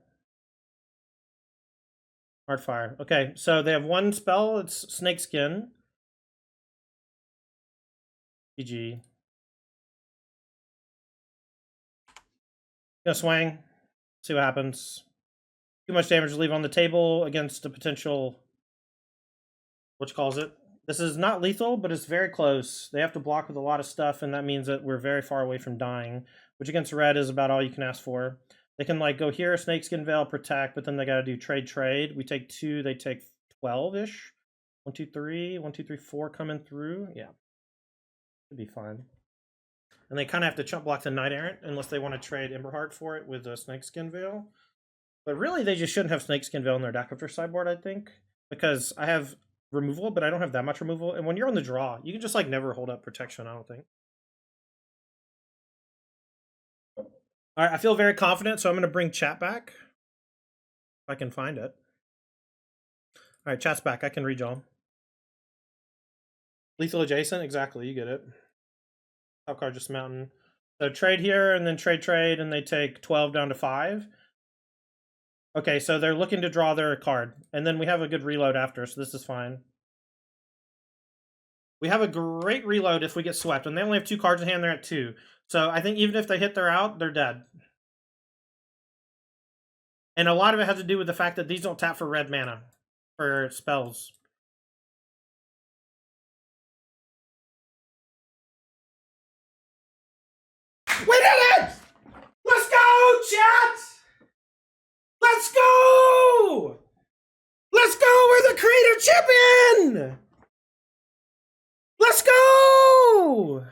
Speaker 1: Heartfire. Okay, so they have one spell. It's Snakeskin. GG. Gonna swing. See what happens. Too much damage to leave on the table against a potential... Which calls it? This is not lethal, but it's very close. They have to block with a lot of stuff, and that means that we're very far away from dying, which against red is about all you can ask for. They can like go here, Snakeskin Veil, protect, but then they got to do trade. We take 2, they take 12-ish. 1, 2, 3, 1, 2, 3, 4 coming through. Yeah, should be fine. And they kind of have to chump block the Knight Errant unless they want to trade Emberheart for it with a Snakeskin Veil. But really, they just shouldn't have Snakeskin Veil in their deck after sideboard, I think, because I have removal, but I don't have that much removal. And when you're on the draw, you can just like never hold up protection, I don't think. All right, I feel very confident, so I'm going to bring chat back. If I can find it. All right, chat's back. I can read y'all. Lethal adjacent, exactly. You get it. Top card just mountain. So trade here, and then trade, and they take 12 down to 5. Okay, so they're looking to draw their card, and then we have a good reload after, so this is fine. We have a great reload if we get swept, and they only have 2 cards in hand, they're at 2. So I think even if they hit their out, they're dead. And a lot of it has to do with the fact that these don't tap for red mana for spells. We did it! Let's go, chat! Let's go! Let's go! We're the creator champion! Let's go!